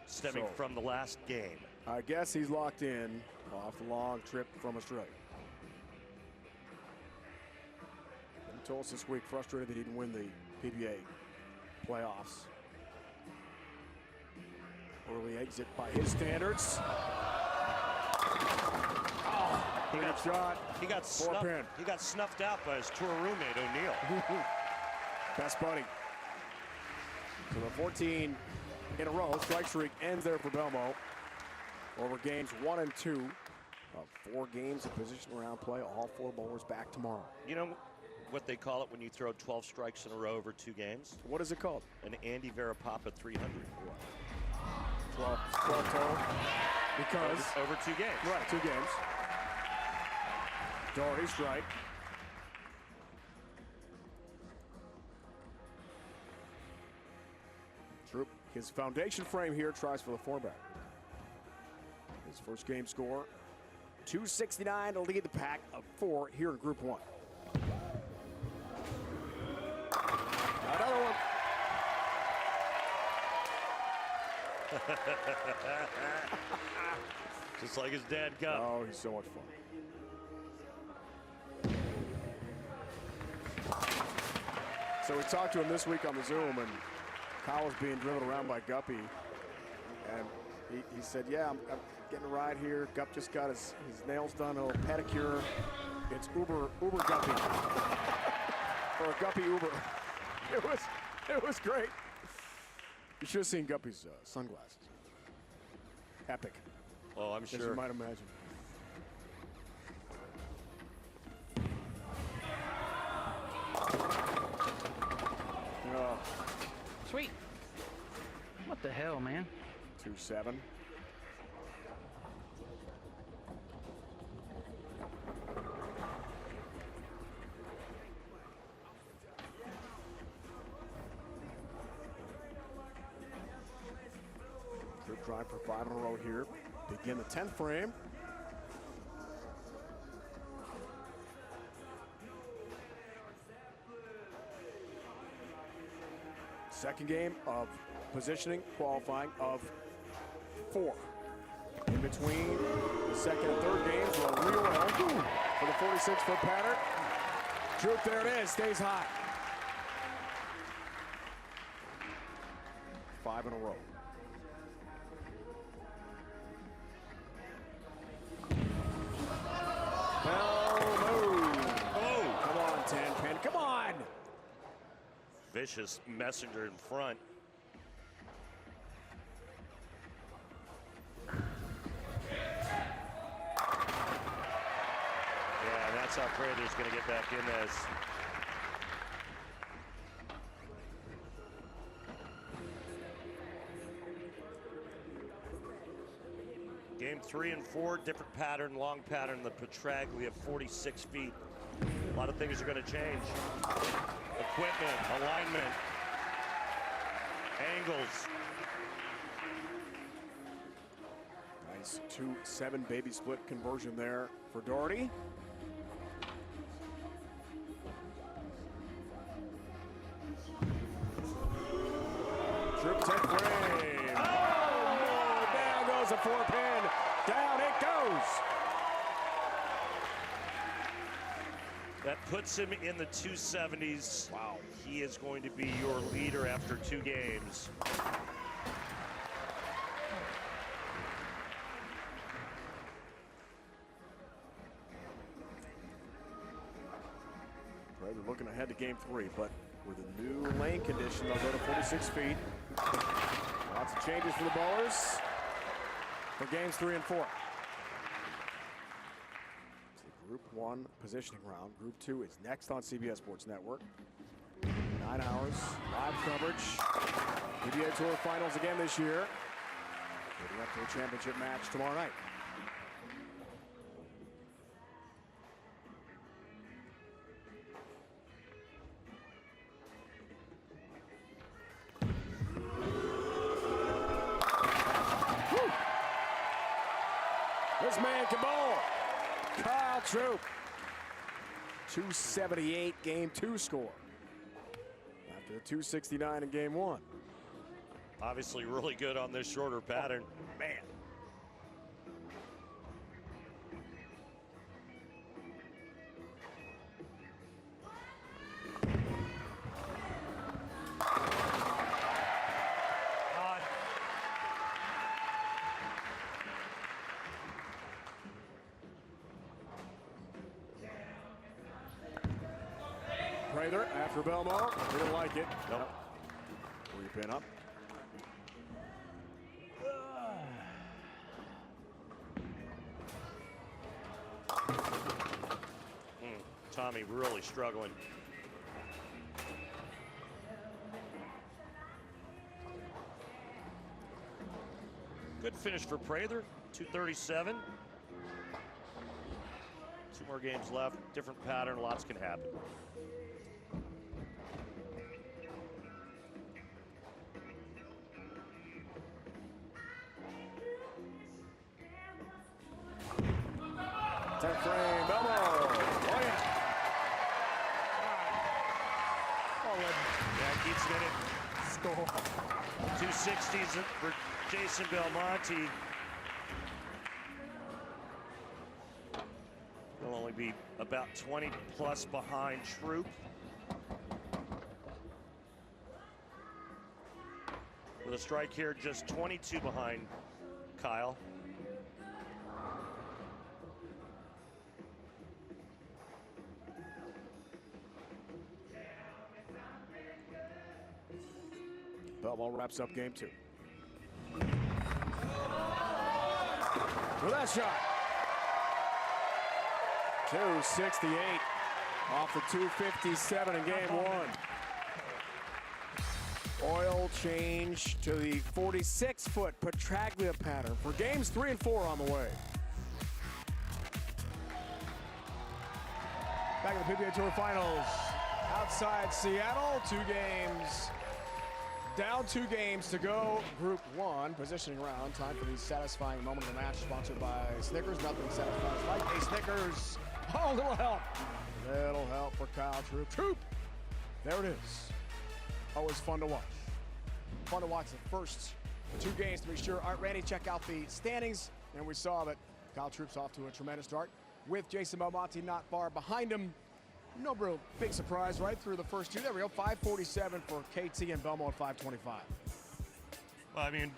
Stemming from the last game. I guess he's locked in off the long trip from Australia. He told us this week frustrated that he didn't win the PBA playoffs. Early exit by his standards. Oh, he got shot. He got snuffed out by his tour roommate O'Neill. Best buddy. So the 14 in a row strike streak ends there for Belmo. Over games 1 and 2 of 4 games of position round play. All 4 bowlers back tomorrow. You know what they call it when you throw 12 strikes in a row over 2 games? What is it called? An Andy Varapapa 300. 12 total. Because over 2 games. Right, 2 games. Doherty strike. Troop, his foundation frame here, tries for the 4-back. His first game score, 269 to lead the pack of 4 here in Group 1. Another one. Just like his dad got. Oh, he's so much fun. So we talked to him this week on the Zoom, and Kyle was being driven around by Guppy. And he said, yeah, I'm getting a ride here. Gupp just got his nails done, a little pedicure. It's Uber Guppy. Or a Guppy Uber. It was great. You should have seen Guppy's sunglasses. Epic. Oh, I'm sure. As you might imagine. Oh. Sweet. What the hell, man? 2-7. Good drive for 5 in a row here. Begin the 10th frame. Second game of positioning, qualifying of 4. In between the second and third games, we'll reel it for the 46-foot pattern. Troop, there it is, stays high. 5 in a row. Oh, come on, 10-pin, come on! Vicious messenger in front. Yeah, that's how Prather's going to get back in this. Game 3 and 4, different pattern, long pattern. The Petraglia, 46 feet. A lot of things are going to change. Equipment, alignment, angles. Nice 2-7 baby split conversion there for Doherty. Troop 10th frame. Oh, no, down goes a 4-pin. Down it goes. That puts him in the 270s. Wow. He is going to be your leader after 2 games. looking ahead to game 3, but with a new lane condition, they'll go to 46 feet. Lots of changes for the bowlers for games 3 and 4. It's the Group 1 positioning round. Group 2 is next on CBS Sports Network. 9 hours, live coverage. PBA Tour Finals again this year. Leading up to the championship match tomorrow night. This man can bowl. Kyle Troup. 278 game 2 score. After the 269 in game 1. Obviously really good on this shorter pattern. Oh, man. Prather after Belmont. He didn't like it. Nope. Pull your pin up. Tommy really struggling. Good finish for Prather, 237. 2 more games left, different pattern, lots can happen. Tenth frame, Belmo. Oh yeah. Yeah, keeps getting score. 260s for Jason Belmonte. He'll only be about 20 plus behind Troup. With a strike here, just 22 behind Kyle. Belmont wraps up game 2. With that shot. 268 off the 257 in game 1. Oil change to the 46-foot Petraglia pattern for games 3 and 4 on the way. Back in the PBA Tour Finals. Outside Seattle, 2 games. Down 2 games to go. Group 1 positioning round. Time for the satisfying moment of the match. Sponsored by Snickers. Nothing satisfies like a Snickers. Oh, little help. Little help for Kyle Troup. Troup. There it is. Always fun to watch. Fun to watch the first 2 games to be sure. All right, Randy, check out the standings. And we saw that Kyle Troup's off to a tremendous start with Jason Belmonte not far behind him. No real big surprise right through the first 2. There we go. 547 for KT and Belmont 525. Well, I mean,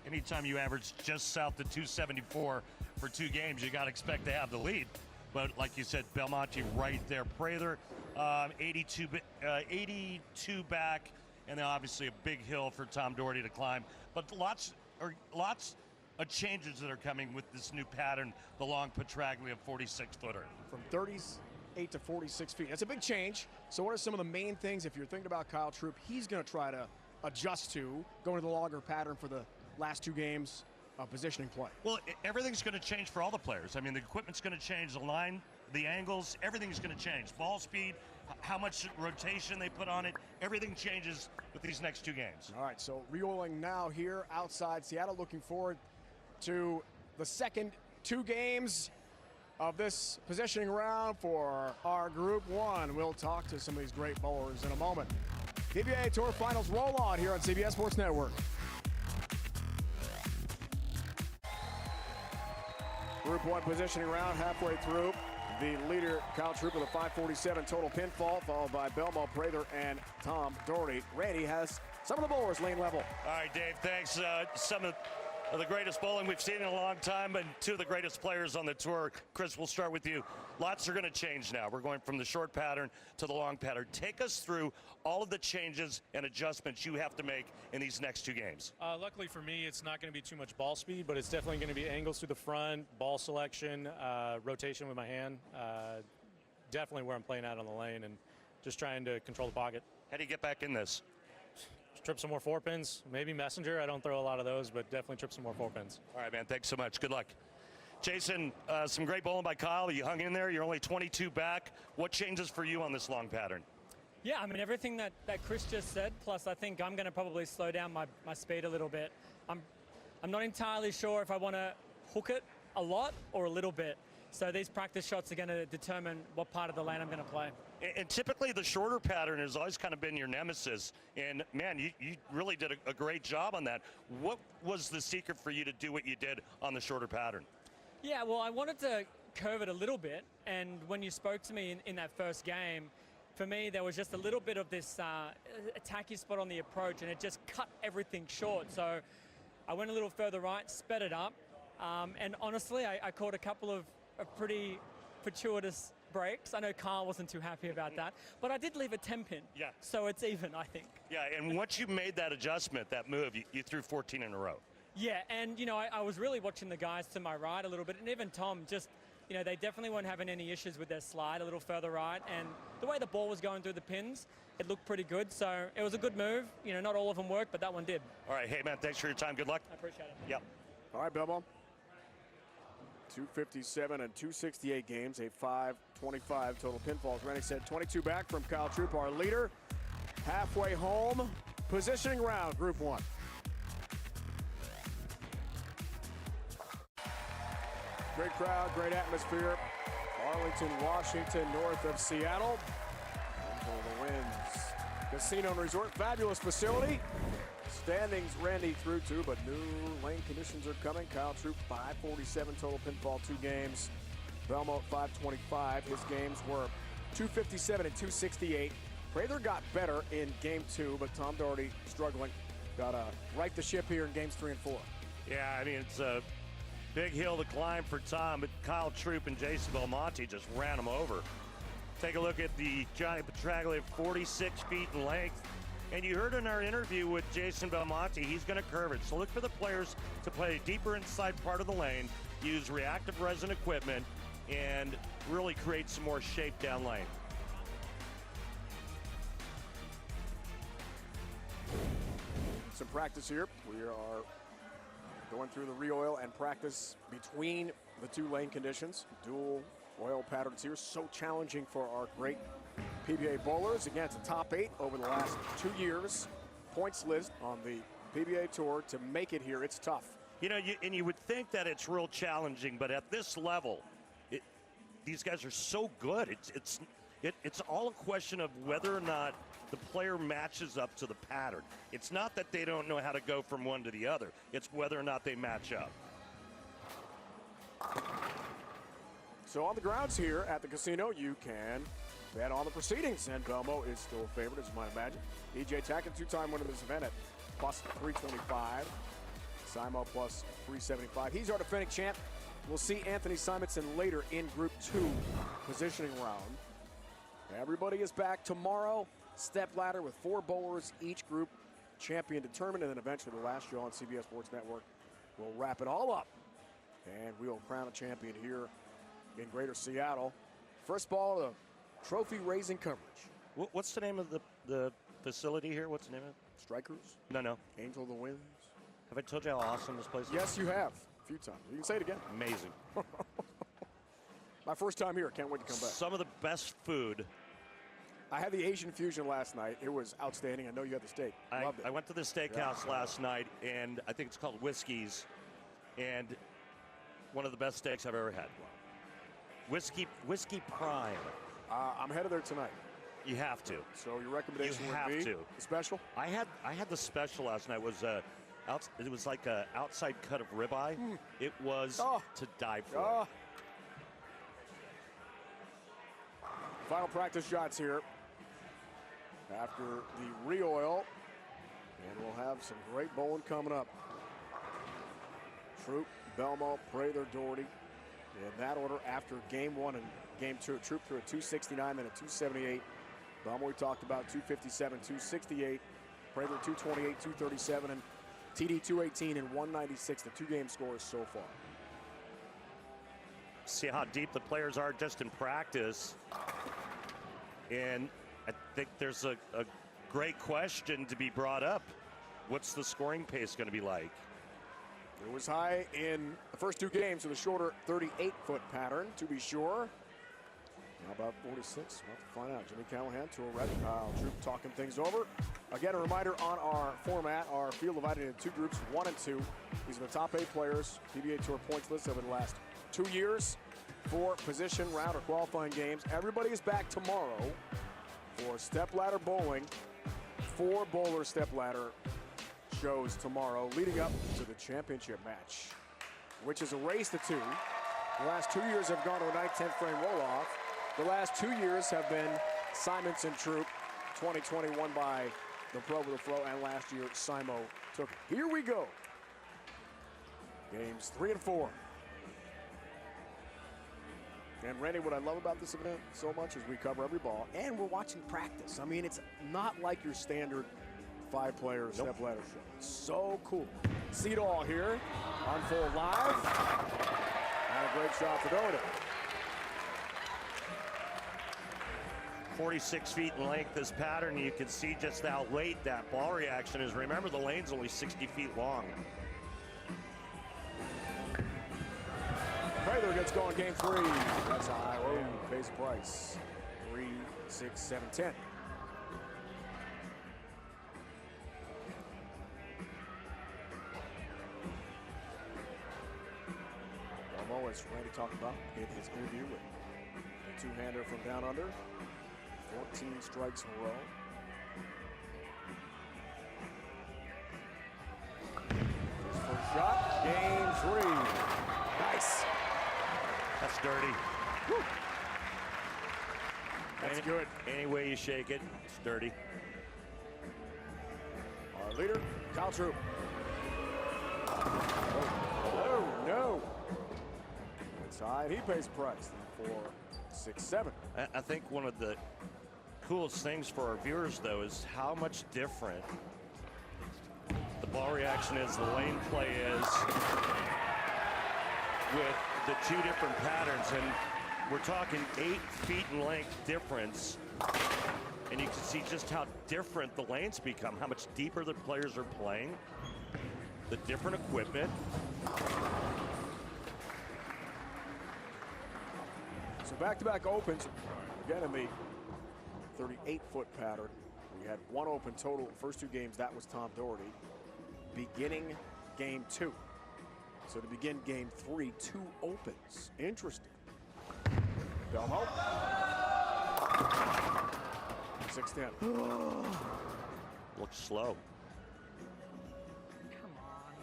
anytime you average just south of 274 for 2 games, you got to expect to have the lead. But like you said, Belmonte right there. Prather, 82 back, and then obviously a big hill for Tom Doherty to climb. But lots of changes that are coming with this new pattern, the long Petraglia 46-footer. From 38 to 46 feet. That's a big change. So what are some of the main things, if you're thinking about Kyle Troup, he's going to try to adjust to, going to the longer pattern for the last 2 games of positioning play? Well, everything's going to change for all the players. I mean, the equipment's going to change, the line, the angles, everything's going to change. Ball speed, how much rotation they put on it, everything changes with these next 2 games. All right, so re-oiling now here outside Seattle. Looking forward to the second 2 games of this positioning round for our Group 1. We'll talk to some of these great bowlers in a moment. PBA Tour Finals roll on here on CBS Sports Network. Group 1 positioning round halfway through. The leader, Kyle Troup, with a 547 total pinfall, followed by Belmo, Prather, and Tom Doherty. Randy has some of the bowlers lane level. All right, Dave, thanks. Some of The greatest bowling we've seen in a long time, and two of the greatest players on the tour. Chris, we'll start with you. Lots are going to change now. We're going from the short pattern to the long pattern. Take us through all of the changes and adjustments you have to make in these next two games. Luckily for me, it's not going to be too much ball speed, but it's definitely going to be angles through the front, ball selection, rotation with my hand. Definitely where I'm playing out on the lane and just trying to control the pocket. How do you get back in this? Trip some more 4-pins, maybe messenger. I don't throw a lot of those, but definitely trip some more 4-pins. All right, man. Thanks so much. Good luck. Jason, some great bowling by Kyle. You hung in there. You're only 22 back. What changes for you on this long pattern? Yeah, I mean, everything that Chris just said, plus I think I'm going to probably slow down my speed a little bit. I'm not entirely sure if I want to hook it a lot or a little bit. So these practice shots are going to determine what part of the lane I'm going to play. And typically the shorter pattern has always kind of been your nemesis. And, man, you really did a great job on that. What was the secret for you to do what you did on the shorter pattern? Yeah, well, I wanted to curve it a little bit. And when you spoke to me in that first game, for me, there was just a little bit of this attacky spot on the approach, and it just cut everything short. So I went a little further right, sped it up. And honestly, I caught a couple of pretty fortuitous breaks. I know Carl wasn't too happy about that, but I did leave a 10-pin. Yeah. So it's even, I think. Yeah, and once you made that adjustment, that move, you threw 14 in a row. Yeah, and, you know, I was really watching the guys to my right a little bit, and even Tom, just, you know, they definitely weren't having any issues with their slide a little further right, and the way the ball was going through the pins, it looked pretty good, so it was a good move. You know, not all of them worked, but that one did. All right, hey, man, thanks for your time. Good luck. I appreciate it. Yep. All right, Belmo. 257 and 268 games, a 525 total pinfalls. Rennie said 22 back from Kyle Troop, our leader. Halfway home, positioning round, Group 1. Great crowd, great atmosphere. Arlington, Washington, north of Seattle. For the Winds Casino and Resort, fabulous facility. Standings, Randy through two, but new lane conditions are coming. Kyle Troop, 547 total pinfall, 2 games. Belmont, 525. His games were 257 and 268. Prather got better in game 2, but Tom Doherty struggling. Got to right the ship here in games 3 and 4. Yeah, I mean, it's a big hill to climb for Tom, but Kyle Troop and Jason Belmonte just ran him over. Take a look at the Johnny Petraglia, 46 feet in length. And you heard in our interview with Jason Belmonte, he's going to curve it. So look for the players to play deeper inside part of the lane, use reactive resin equipment, and really create some more shape down lane. Some practice here. We are going through the re-oil and practice between the 2 lane conditions. Dual oil patterns here. So challenging for our great PBA bowlers. Again, it's a top 8 over the last 2 years. Points list on the PBA Tour. To make it here, it's tough. You know, you would think that it's real challenging, but at this level, these guys are so good. It's all a question of whether or not the player matches up to the pattern. It's not that they don't know how to go from one to the other. It's whether or not they match up. So on the grounds here at the casino, you can bet on the proceedings, and Belmo is still a favorite, as you might imagine. EJ Tackett, 2-time winner of this event at plus 325. Simo plus 375. He's our defending champ. We'll see Anthony Simonson later in Group 2 positioning round. Everybody is back tomorrow. Step ladder with 4 bowlers, each group champion determined, and then eventually the last show on CBS Sports Network will wrap it all up. And we will crown a champion here in Greater Seattle. First ball of the trophy raising coverage. What's the name of the facility here? What's the name of it? Strikers? No. Angel of the Winds? Have I told you how awesome this place is? Yes, you have. A few times. You can say it again. Amazing. My first time here. Can't wait to come back. Some of the best food. I had the Asian fusion last night. It was outstanding. I know you had the steak. Loved it. I went to the steakhouse last night, and I think it's called Whiskey's, and one of the best steaks I've ever had. Whiskey Prime. I'm headed there tonight. You have to. So your recommendation You would have be to. the special? I had the special last night. It was like an outside cut of ribeye. It was to die for. Final practice shots here after the re-oil, and we'll have some great bowling coming up. Troop, Belmo, Prather, Doherty. In that order after game 1 and game 2. Troop threw a 269, then a 278. Belmo we talked about 257, 268. Prather 228, 237, and TD 218 and 196. The 2 game scores so far. See how deep the players are just in practice. And I think there's a great question to be brought up. What's the scoring pace going to be like? It was high in the first 2 games with a shorter 38-foot pattern, to be sure. Now about 46, we'll have to find out. Jimmy Callahan to a rep. Troop talking things over. Again, a reminder on our format, our field divided into 2 groups, 1 and 2. These are the top 8 players, PBA Tour points list over the last 2 years for position, round, or qualifying games. Everybody is back tomorrow for stepladder bowling. 4 bowler stepladder shows tomorrow leading up to the championship match, which is a race to 2. The last 2 years have gone to a 9/10 frame roll-off. The last 2 years have been Simonson Troop. 2020 won by the Pro with the Fro, and last year Simo took. Here we go. Games 3 and 4. And Randy, what I love about this event so much is we cover every ball and we're watching practice. I mean, it's not like your standard 5-player stepladder show. It's so cool. See it all here on Full Live. And a great shot for Doherty. 46 feet in length, this pattern. You can see just how late that ball reaction is. Remember, the lane's only 60 feet long. Prather gets going game 3. That's a high road. Pays price. 3, 6, 7, 10. Belmo, as Randy talked about in his interview with the 2-hander from down under. 14 strikes in a row. His first shot, game 3. Nice. That's dirty. Woo. That's good. Any way you shake it, it's dirty. Our leader, Kyle Troop. Oh, no. It's high, and he pays the price. 4, 6, 7. I think one of the coolest things for our viewers, though, is how much different the ball reaction is, the lane play is, with the 2 different patterns. And we're talking 8 feet in length difference. And you can see just how different the lanes become, how much deeper the players are playing, the different equipment. So back-to-back opens, again in the 38-foot pattern. We had 1 open total the first 2 games. That was Tom Doherty. Beginning game 2. So to begin game 3, 2 opens. Interesting. Belmo. 6-10. Looks slow. Come on.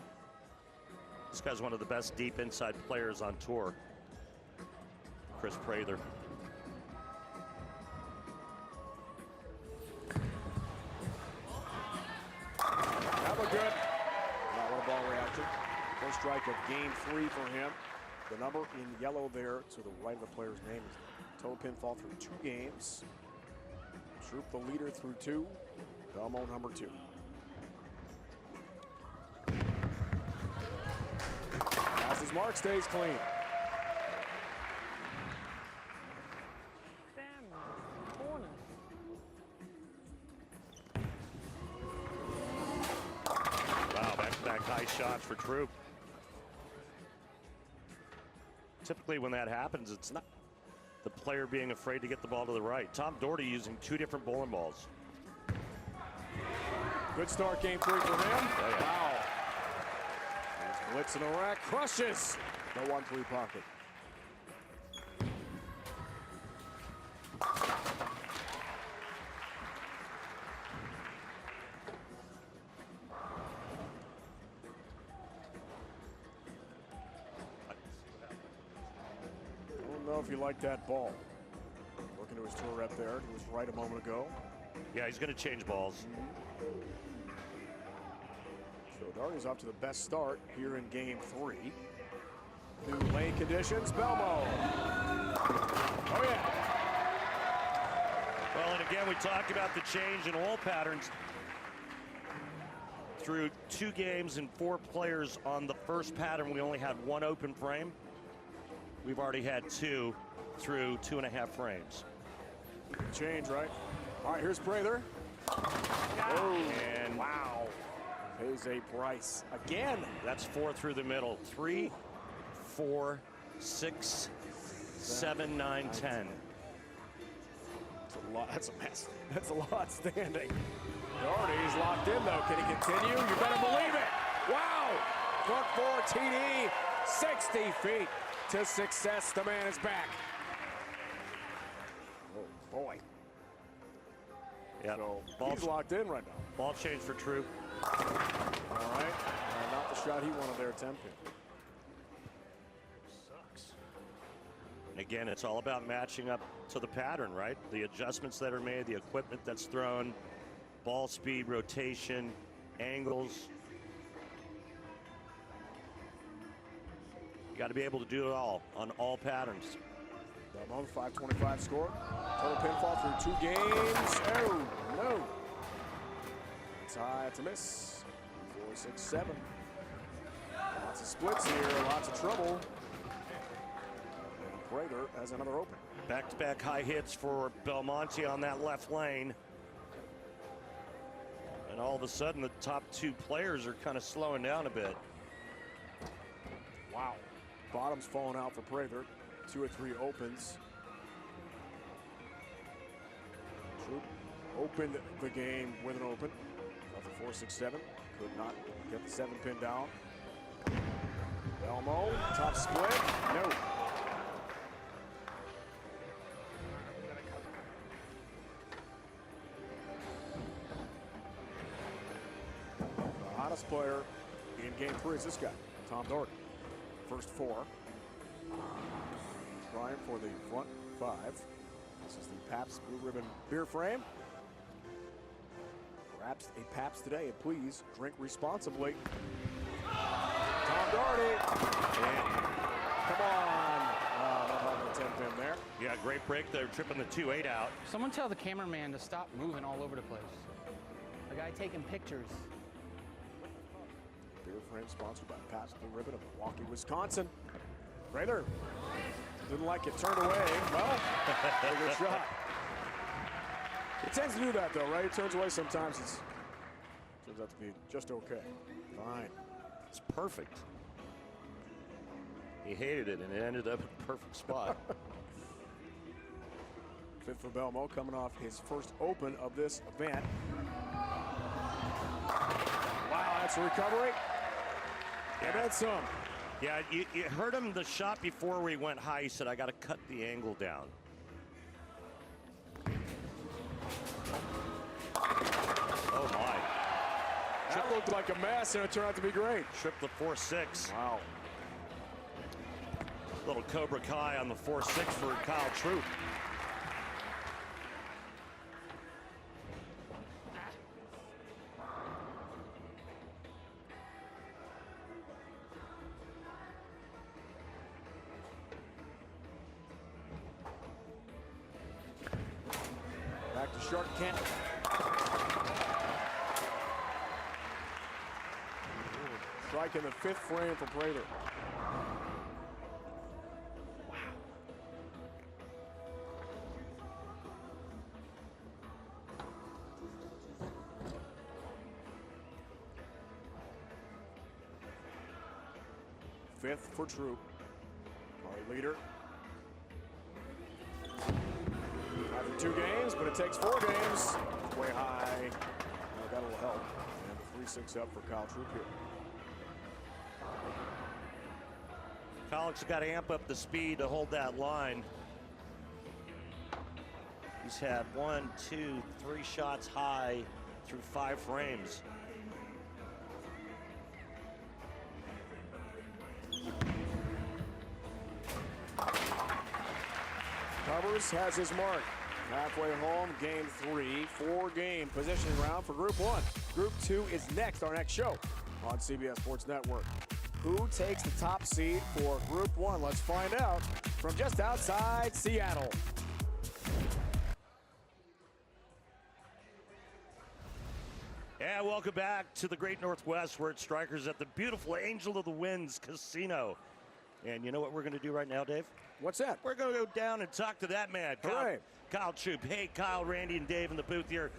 This guy's one of the best deep inside players on tour. Chris Prather. That looked good. Now what a ball reaction. First strike of game 3 for him. The number in yellow there to the right of the player's name is total pinfall through 2 games. Troop the leader through 2. Belmo number 2. As his mark stays clean. Damn corners. Wow, back-to-back high shots for Troop. Typically when that happens, it's not the player being afraid to get the ball to the right. Tom Doherty using 2 different bowling balls. Good start, game 3 for him. Oh, yeah. Wow. He's blitz in the rack, crushes the 1-3 pocket. I don't know if you like that ball. Looking to his tour rep there. He was right a moment ago. Yeah, he's going to change balls. So Darty's off to the best start here in game 3. New lane conditions, Belmo. Oh yeah. Well, and again, we talked about the change in hole patterns. Through 2 games and 4 players on the first pattern, we only had 1 open frame. We've already had 2 through 2.5 frames. Change, right? All right, here's Prather. Oh, And wow. Pays a price again. that's 4 through the middle. 3, 4, 6, 7, 9, 10. That's a lot. That's a mess. That's a lot standing. Darty's locked in though. Can he continue? You better believe it. Wow. Front 4 TD. 60 feet to success. The man is back. Oh boy. Yeah, So ball, he's locked in right now. ball change for Troop. All right. Not the shot he wanted there attempting. Sucks. And again, it's all about matching up to the pattern, right? The adjustments that are made, the equipment that's thrown, ball speed, rotation, angles. You got to be able to do it all on all patterns. Belmo, 525 score. Total pinfall through 2 games. Oh, no. It's high, it's a miss. 4, 6, 7. Lots of splits here, lots of trouble. And Prather has another open. Back-to-back high hits for Belmonte on that left lane. And all of a sudden, the top 2 players are kind of slowing down a bit. Wow. Bottom's falling out for Prather. 2 or 3 opens. Troop opened the game with an open. Left the 4, 6, 7. Could not get the 7-pin down. Belmo, top split. No. The hottest player in game 3 is this guy, Tom Darty. First 4. Trying for the front 5. This is the Pabst Blue Ribbon beer frame. Perhaps a Pabst today, and please drink responsibly. Tom Darty. Come on. Not having a 10-pin there. Yeah, great break there, tripping the 2-8 out. Someone tell the cameraman to stop moving all over the place. A guy taking pictures. Beer frame sponsored by Pabst Blue Ribbon of Milwaukee, Wisconsin. Prather didn't like it, turned away. Well, very good shot. It tends to do that though, right? It turns away sometimes. It turns out to be just okay. Fine. It's perfect. He hated it, and it ended up in a perfect spot. 5th for Belmo, coming off his first open of this event. Wow, that's a recovery. And then some. Yeah, you heard him the shot before we went high. He said, I got to cut the angle down. Oh, my. That looked like a mess, and it turned out to be great. Tripped the 4-6. Wow. Little Cobra Kai on the 4-6 for Kyle Troop. Back to Shark Kent. Strike in the 5th frame for Prather. Fifth for Troop. Our leader. After 2 games, but it takes 4 games. Way high. Well, that will help. And the 3-6 up for Kyle Troop here. Kyle's got to amp up the speed to hold that line. He's had 1, 2, 3 shots high through 5 frames. Covers, has his mark. Halfway home, game 3, 4-game positioning round for Group 1. Group 2 is next, our next show. on CBS Sports Network. Who takes the top seed for Group 1? Let's find out from just outside Seattle. And welcome back to the Great Northwest. We're at Strikers at the beautiful Angel of the Winds Casino. And you know what we're going to do right now, Dave? What's that? We're going to go down and talk to that man, Kyle Troop. Hey, Kyle, Randy, and Dave in the booth here.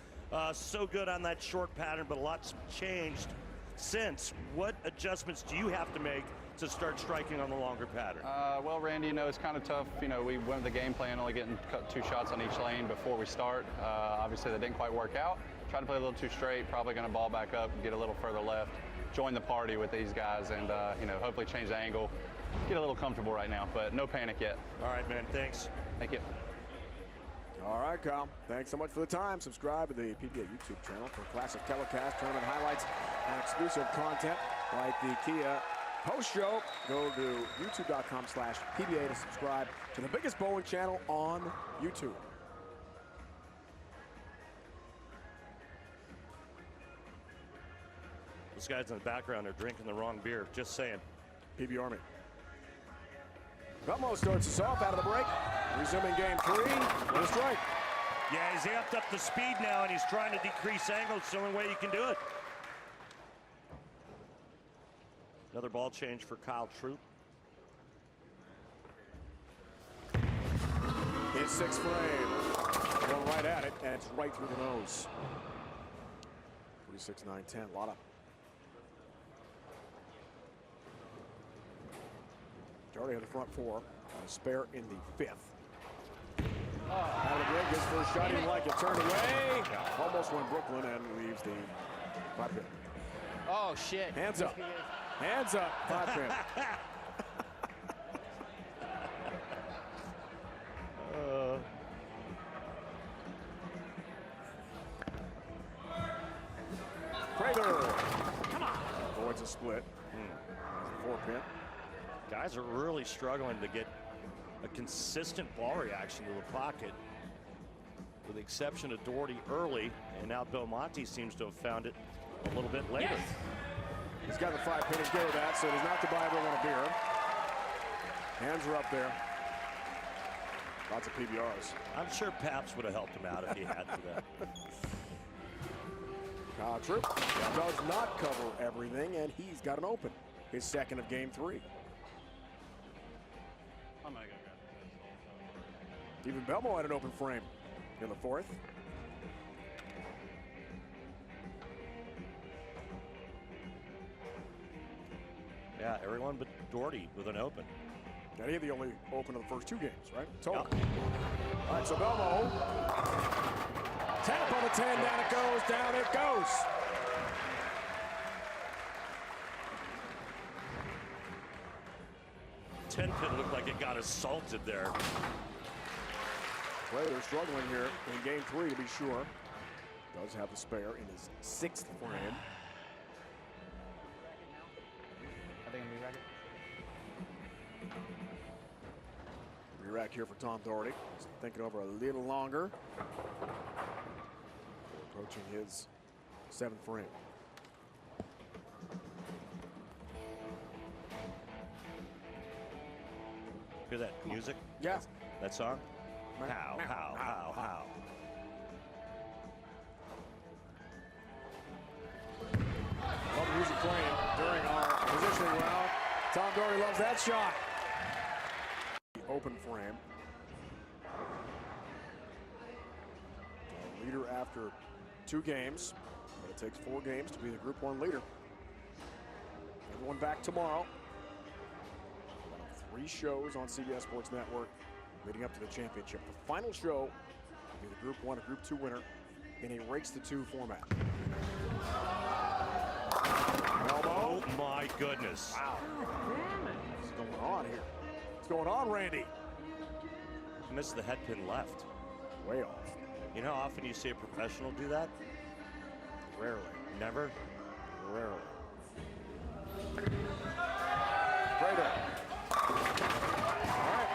So good on that short pattern, but a lot's changed since. What adjustments do you have to make to start striking on the longer pattern? Well, Randy, it's kind of tough. We went with the game plan, only getting 2 shots on each lane before we start. Obviously, that didn't quite work out. Tried to play a little too straight, probably going to ball back up, get a little further left, join the party with these guys, and hopefully change the angle, get a little comfortable right now, but no panic yet. All right, man, thanks. Thank you. All right, Kyle. Thanks so much for the time. Subscribe to the PBA YouTube channel for classic telecast, tournament highlights, and exclusive content like the Kia post show. Go to youtube.com/PBA to subscribe to the biggest bowling channel on YouTube. Those guys in the background are drinking the wrong beer. Just saying. PB Army. Belmo starts us off out of the break. Resuming game 3 with a strike. Yeah, he's amped up the speed now, and he's trying to decrease angle. It's the only way you can do it. Another ball change for Kyle Troop. His 6th frame. Going right at it, and it's right through the nose. 46-9-10. Lotta. Already had the front 4, and a spare in the 5th. Out of the break, his first shot, he didn't like it, turned away. Almost went Brooklyn and leaves the 5 pin. Oh, shit. Hands up. Hands up, 5 pin. Prater. Come on. Avoids a split. 4 pin. Guys are really struggling to get a consistent ball reaction to the pocket, with the exception of Doherty early, and now Belmonte seems to have found it a little bit later. Yes. He's got the 5 pin to go that, so does not to buy everyone a beer. Hands are up there. Lots of PBRs. I'm sure Paps would have helped him out if he had to that. Kyle Troop does not cover everything, and he's got an open. His 2nd of game 3. Even Belmo had an open frame in the 4th. Yeah, everyone but Doherty with an open. And he had the only open of the first 2 games, right? Total. Yep. All right, so Belmo. Tap on the 10, down it goes, down it goes. Ten pin looked like it got assaulted there. Prater struggling here in game 3 to be sure. Does have the spare in his 6th frame. I think I'm re-rack it. Re-rack here for Tom Doherty. He's thinking over a little longer. Approaching his 7th frame. Hear that music? Yeah. That song? How. Love the music playing during our positioning round. Tom Doherty loves that shot. Open frame. Leader after 2 games, but it takes 4 games to be the Group 1 leader. Everyone back tomorrow. 3 shows on CBS Sports Network leading up to the championship. The final show will be the Group 1 and Group 2 winner in a race to 2 format. Oh my goodness. Wow. What's going on here? What's going on, Randy? Missed the head pin left. Way off. You know how often you see a professional do that? Rarely. Never? Rarely. Prater. All right.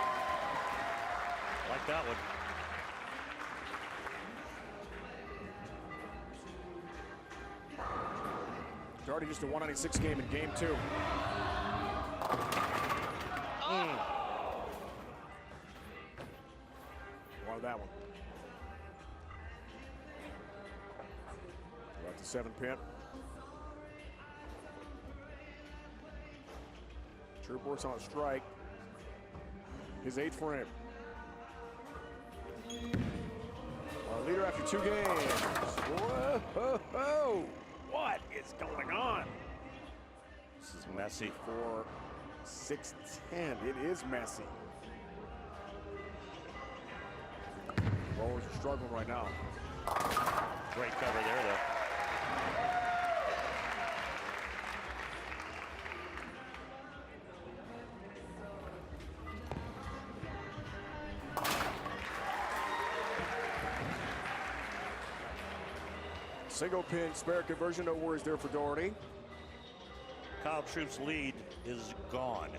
Like that one. Starting Doherty just a 196 game in game 2. Wanted that one. About the 7-pin. Troop works on a strike. His 8th frame. Our leader after 2 games. Whoa! What is going on? This is messy. For 6-10, it is messy. Bowlers are struggling right now. Great cover there, though. Single pin spare conversion, no worries there for Doherty. Kyle Troop's lead is gone.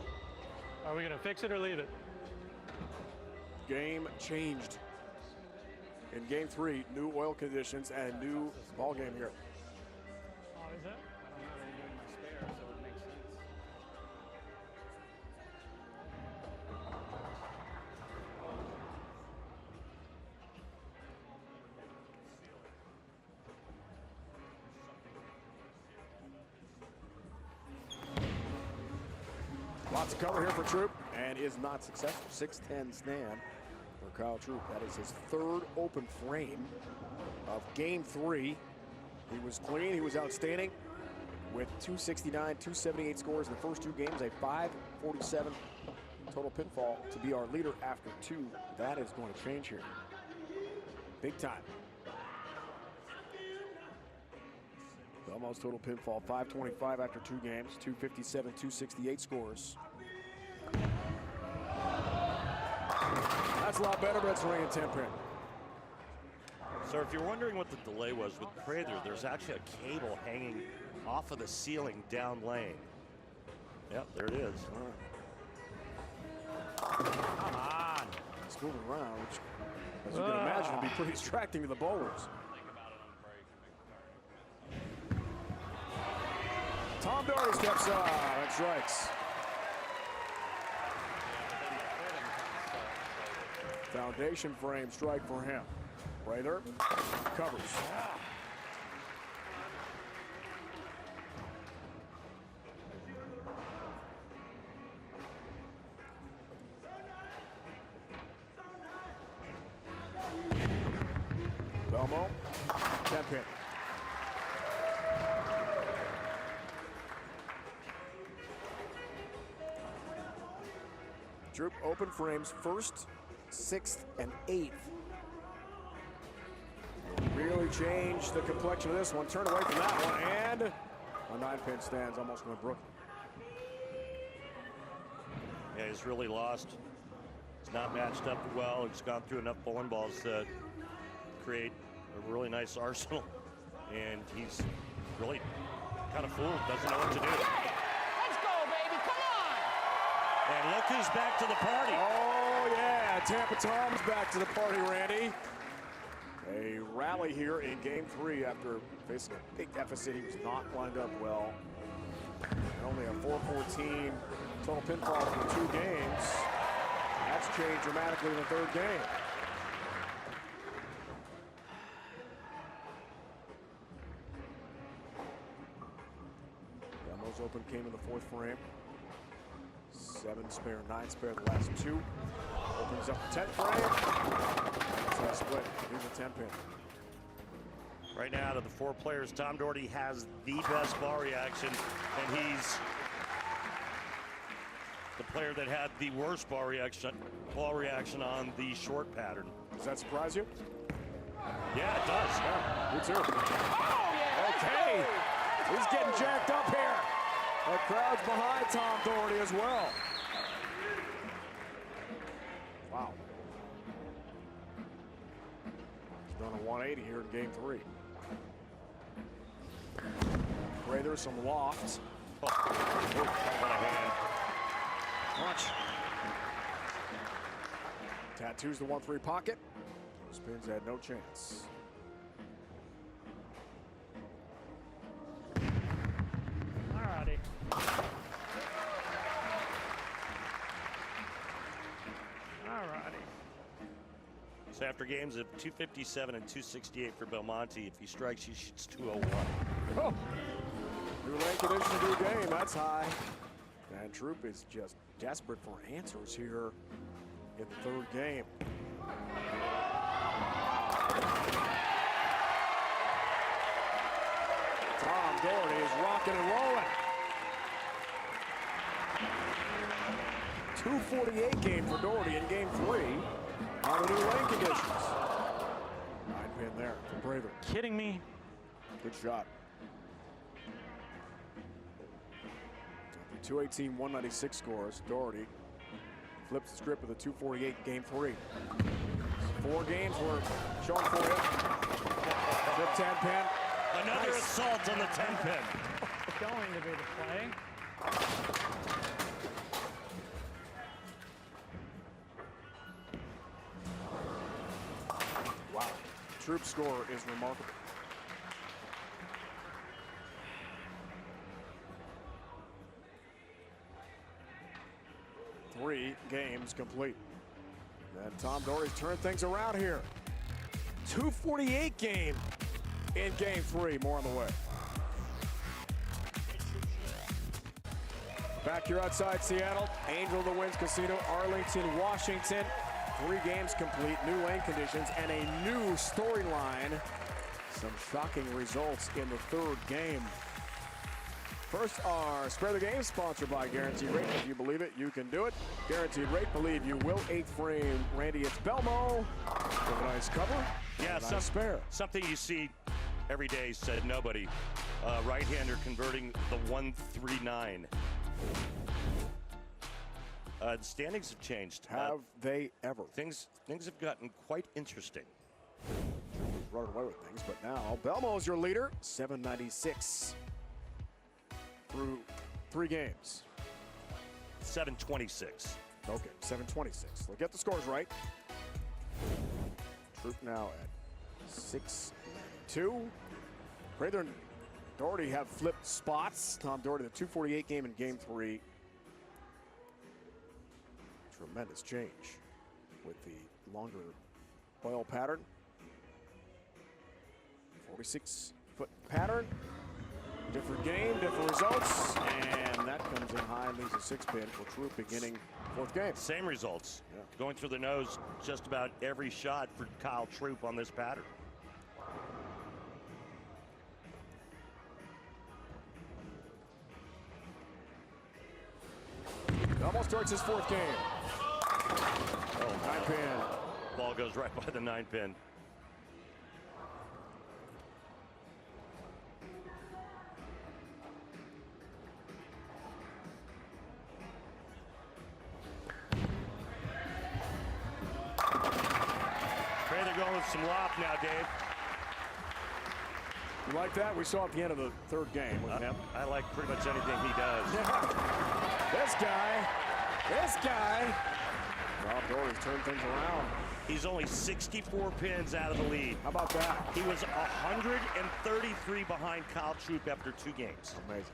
Are we going to fix it or leave it? Game changed. In game 3, new oil conditions and new ball game here. Oh, is it? I don't know that you're doing my spare, so it makes sense. Lots of cover here for Troop, and is not successful. 6-10 stand for Kyle Troop. That is his 3rd open frame of game 3. He was clean, he was outstanding with 269, 278 scores in the first 2 games, a 547 total pinfall to be our leader after 2. That is going to change here. Big time. Almost total pinfall, 525 after 2 games, 257, 268 scores. That's a lot better, but it's only a 10-pin. So if you're wondering what the delay was with Prather, there's actually a cable hanging off of the ceiling down lane. Yep, there it is. Come on. It's moving around, which, as you can imagine, would be pretty distracting to the bowlers. Tom Doherty steps up and strikes. Foundation frame strike for him. Prather covers. Belmo, 10-pin. Troop open frames 1st, 6th, and 8th. Really changed the complexion of this one. Turn away from that one, and a 9-pin stands almost went Brooklyn. Yeah, he's really lost. He's not matched up well. He's gone through enough bowling balls to create a really nice arsenal, and he's really kind of fooled, doesn't know what to do. Let's go, baby, come on! And look who's back to the party. Oh, yeah, Tampa Tom's back to the party, Randy. A rally here in game 3 after facing a big deficit. He was not lined up well. And only a 414 total pinfall for 2 games. That's changed dramatically in the 3rd game. Belmo's open came in the 4th frame. 7 spare, 9 spare, the last 2. Opens up the 10th frame. So that's split. Here's a 10-pin. Right now, out of the 4 players, Tom Doherty has the best ball reaction, and he's the player that had the worst ball reaction on the short pattern. Does that surprise you? Yeah, it does. Yeah, me too. Oh, yeah, Okay, he's getting jacked up here. The crowd's behind Tom Doherty as well. Wow. He's done a 180 here in game 3. Prather, some loft. Oh, what a hand. Punch. Tattoos the 1-3 pocket. Spins had no chance. So after games of 257 and 268 for Belmonte, if he strikes, he shoots 201. Oh. New lane condition, new game. That's high. And Troop is just desperate for answers here in the third game. Tom Doherty is rocking and rolling. 2:48 game for Doherty in game 3 on the new lane conditions. 9-pin there for Prather. Kidding me? Good shot. 218, 196 scores. Doherty flips the script with a 248 game 3. 4 games we're showing for you. The 10-pin. Another assault on the 10-pin. Going to be the play. Wow. Troop score is remarkable. Three games complete. And Tom Doherty's turned things around here. 2:48 game in game 3. More on the way. Back here outside Seattle. Angel of the Winds Casino, Arlington, Washington. 3 games complete, new lane conditions, and a new storyline. Some shocking results in the third game. First, our Spare the Game, sponsored by Guaranteed Rate. If you believe it, you can do it. Guaranteed Rate, believe you will. 8th frame, Randy, it's Belmo. With a nice cover. Yeah, something you see every day, said nobody. Right-hander converting the 139. The standings have changed. Have they ever? Things have gotten quite interesting. Run away with things, but now Belmo's your leader, 796 through 3 games. 726. Okay, 726. We'll get the scores right. Troop now at 692. Prather and Doherty have flipped spots. Tom Doherty, the 248 game in game 3. Tremendous change with the longer oil pattern. 46-foot pattern. Different game, different results. And that comes in high and leaves a 6-pin for Troop beginning 4th game. Same results. Yeah. Going through the nose just about every shot for Kyle Troop on this pattern. Almost starts his 4th game. Oh, 9-pin. Ball goes right by the 9-pin. They're going with some loft now, Dave. You like that? We saw at the end of the 3rd game with him. I like pretty much anything he does. This guy. Rob Doherty's turned things around. He's only 64 pins out of the lead. How about that? He was 133 behind Kyle Troop after 2 games. Amazing.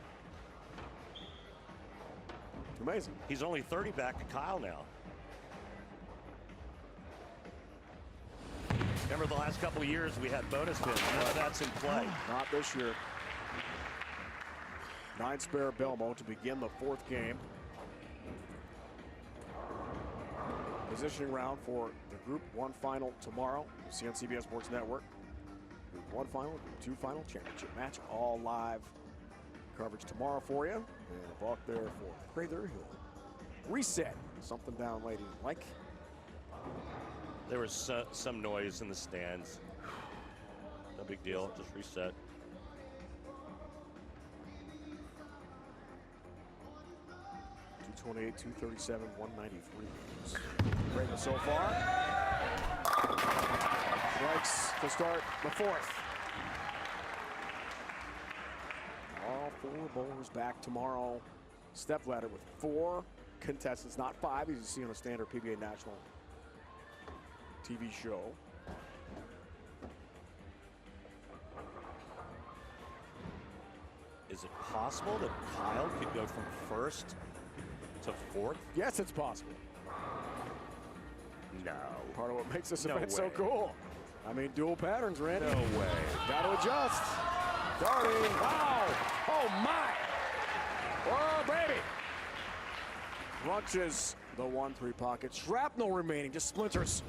Amazing. He's only 30 back to Kyle now. Remember the last couple of years we had bonus pins. Now that's in play. Not this year. 9 spare Belmo to begin the 4th game. Positioning round for the Group 1 final tomorrow. You'll see on CBS Sports Network. Group 1 final, Group 2 final, championship match. All live coverage tomorrow for you. And a balk there for Prather. He'll reset. Something down late he didn't like. There was some noise in the stands. No big deal, just reset. .228, 237, 193 games. Prather so far. Strikes to start the 4th. All 4 bowlers back tomorrow. Stepladder with 4 contestants, not 5, as you see on a standard PBA National TV show. Is it possible that Kyle could go from 1st to 4th? Yes, it's possible. No. Part of what makes this No event so way. cool. I mean, dual patterns, Randy. No way. Got to adjust. Darting. Wow. Oh, my. Oh, baby. Crunches the 1-3 pocket. Shrapnel remaining, just splinters.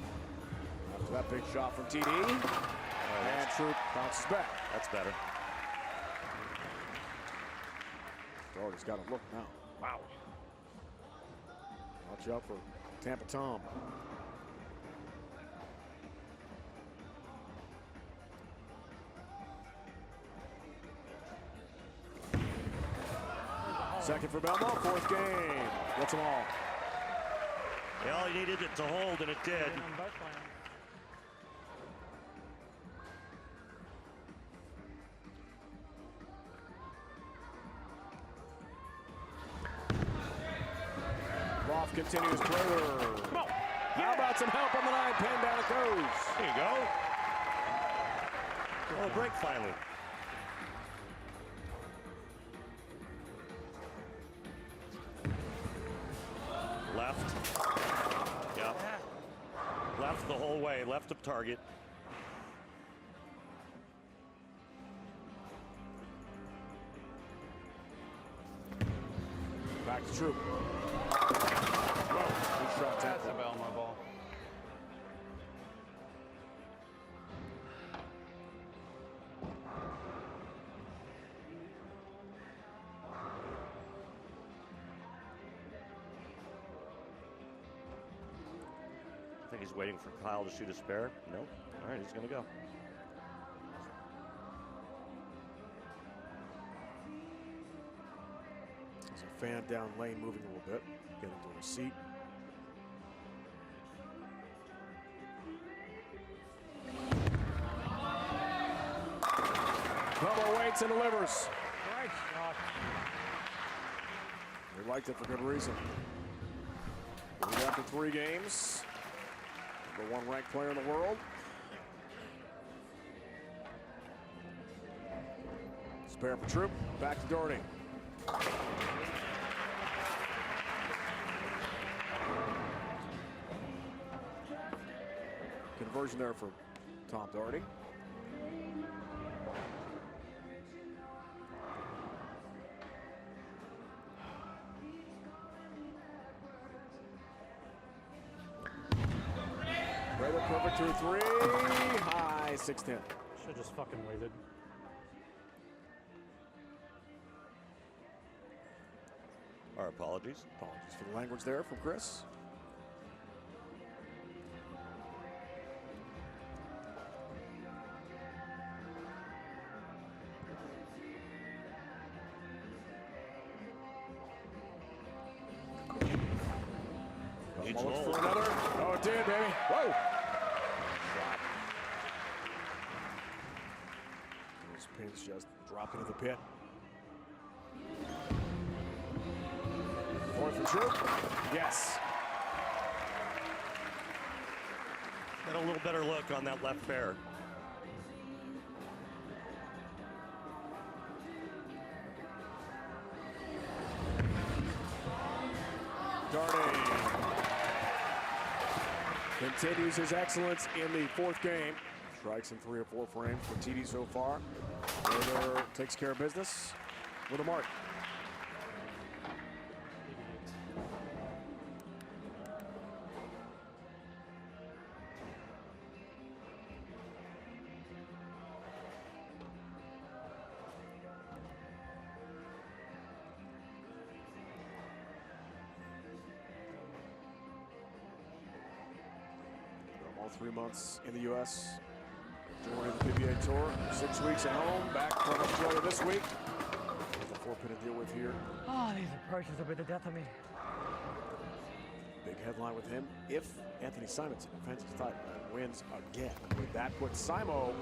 After that big shot from TD. And Troop bounces back. That's better. Doherty's got to look now. Wow. Watch out for Tampa Tom. Second for Belmont, 4th game. Gets them all. Yeah, all he needed it to hold, and it did. On both lines. Roth continues further. How about some help on the 9-pin? Down it goes. There you go. Oh, break finally. Left. Yeah. Left the whole way. Left of target. Back to Troop. Whoa, good shot, That's a Tampa. Belmont ball. I think he's waiting for Kyle to shoot a spare. No. All right, he's going to go. There's a fan down lane moving a little bit, getting to a seat. Bubba waits and delivers. Great shot. They liked it for good reason. After 3 games, number 1 ranked player in the world. Spare for Troop. Back to Doherty. Conversion there for Tom Doherty. Rather perfect 2-3. High 6-10. Should just fucking waited. Our apologies. Apologies for the language there from Chris. Needs a Looks hole. for another. Oh, it did, baby. Whoa. Those pins just drop into the pit. 4th for Troop. Yes. Got a little better look on that left pair. Darting. Continues his excellence in the 4th game. Strikes in 3 or 4 frames for TD so far. Taylor takes care of business with a mark. All 3 months in the U.S. Joining the PBA Tour. 6 weeks at home. Back from Australia this week. With a 4-pin to deal with here. Oh, these approaches will be the death of me. Big headline with him. If Anthony Simonson defends his title and wins again, would that put Simo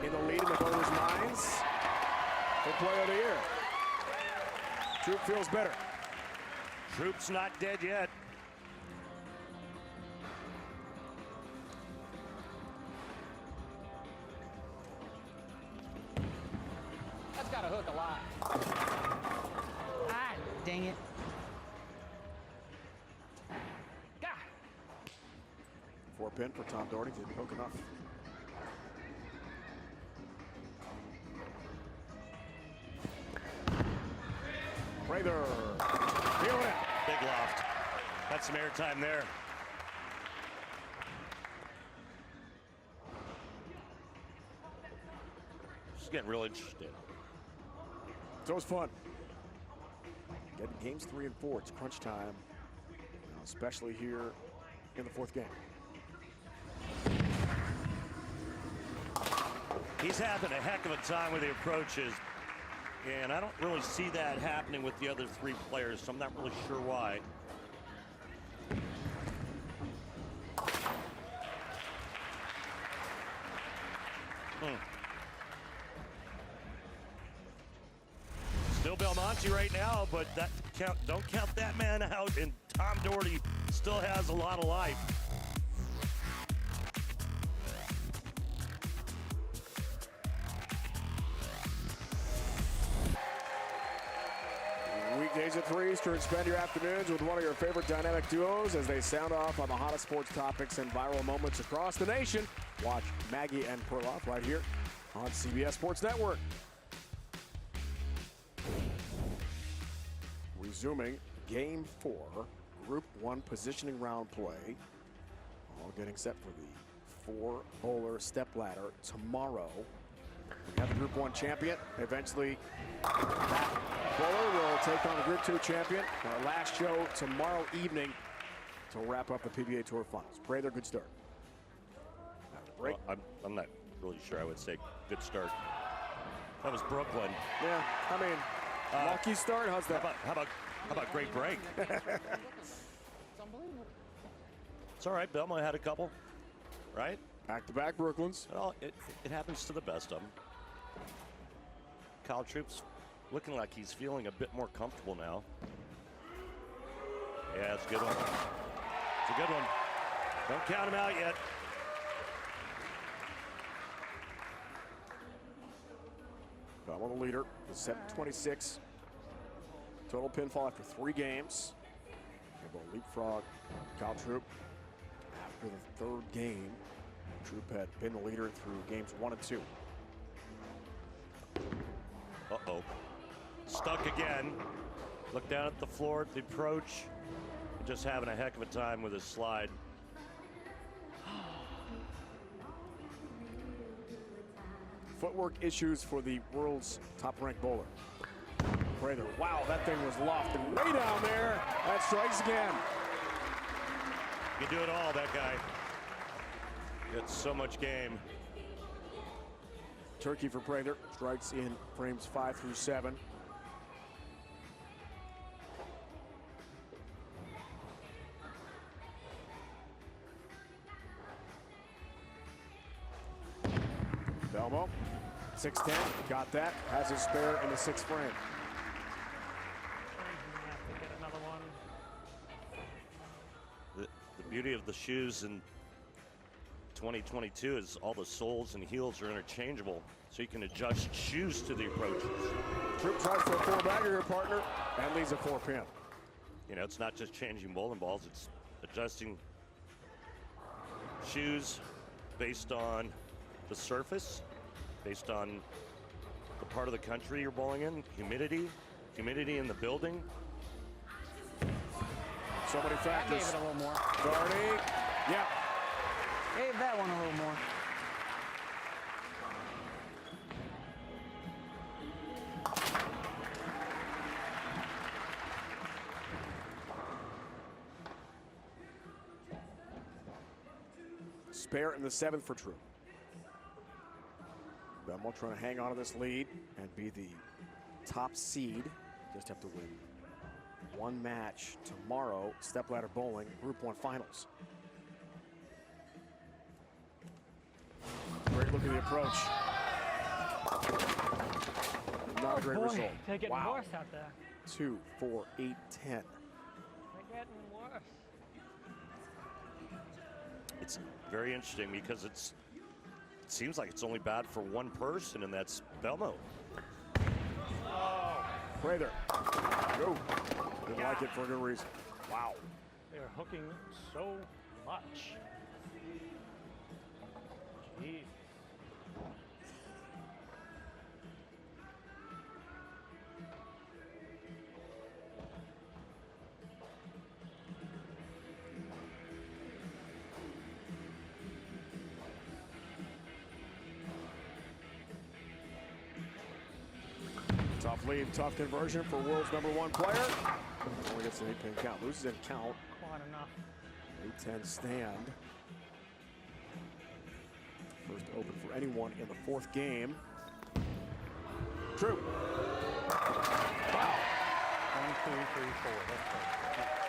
in the lead in the voters' minds for Player of the Year? Troop feels better. Troop's not dead yet. That's got a hook a lot. Ah, dang it. God. pin for Tom Doherty. Didn't hook enough. Prather. Feel it. Big loft. Got some airtime there. Just getting real interested. It's always fun. Getting games 3 and 4. It's crunch time, especially here in the 4th game. He's having a heck of a time with the approaches, and I don't really see that happening with the other 3 players, so I'm not really sure why. Still Belmonte right now, but don't count that man out, and Tom Doherty still has a lot of life. Weekdays at 3 Eastern, spend your afternoons with one of your favorite dynamic duos as they sound off on the hottest sports topics and viral moments across the nation. Watch Maggie and Perloff right here on CBS Sports Network. Resuming Game 4, Group 1 positioning round play. All getting set for the 4-bowler stepladder tomorrow. We have the Group 1 champion. Eventually, that bowler will take on the Group 2 champion. Our last show tomorrow evening to wrap up the PBA Tour Finals. Prather, good start. Well, I'm not really sure I would say good start. That was Brooklyn. Yeah, I mean, lucky start. How's that? How about great break? It's all right. Belmont had a couple, right? Back-to-back Brooklyns. Well, it happens to the best of them. Kyle Troop's looking like he's feeling a bit more comfortable now. Yeah, it's a good one. It's a good one. Don't count him out yet. Belmont the leader, the 726. Total pinfall after 3 games. Able to leapfrog Kyle Troop after the 3rd game. Troop had been the leader through games 1 and 2. Uh-oh. Stuck again. Look down at the floor at the approach. Just having a heck of a time with his slide. Footwork issues for the world's top-ranked bowler. Prather, wow, that thing was lofted way down there. That strikes again. You can do it all, that guy. Gets so much game. Turkey for Prather, strikes in frames 5 through 7. Belmo, 6'10", got that, has his spare in the 6th frame. Have to get another one. The beauty of the shoes in 2022 is all the soles and heels are interchangeable, so you can adjust shoes to the approaches. Troop tries for a 4-bagger here, partner, and leaves a 4-pin. You know, it's not just changing bowling balls, it's adjusting shoes based on the surface, based on the part of the country you're bowling in, humidity in the building. So many factors. I gave it a little more. Doherty, yeah. Gave that one a little more. Spare in the 7th for Troop. Belmont trying to hang on to this lead and be the top seed. Just have to win 1 match tomorrow. Stepladder bowling, Group 1 finals. Great look at the approach. Not a great result. They're getting Wow. worse out there. 2, 4, 8, 10. They're getting worse. It's very interesting because it seems like it's only bad for one person, and that's Belmo. Prather. Go. Didn't like it for a good reason. Wow. They're hooking so much. Jeez. Tough lead, tough conversion for world's #1 player. Only gets an 8-pin count. Loses in count. Quite enough. 8-10 stand. First open for anyone in the 4th game. True. Wow. 1, 2, 3, 4.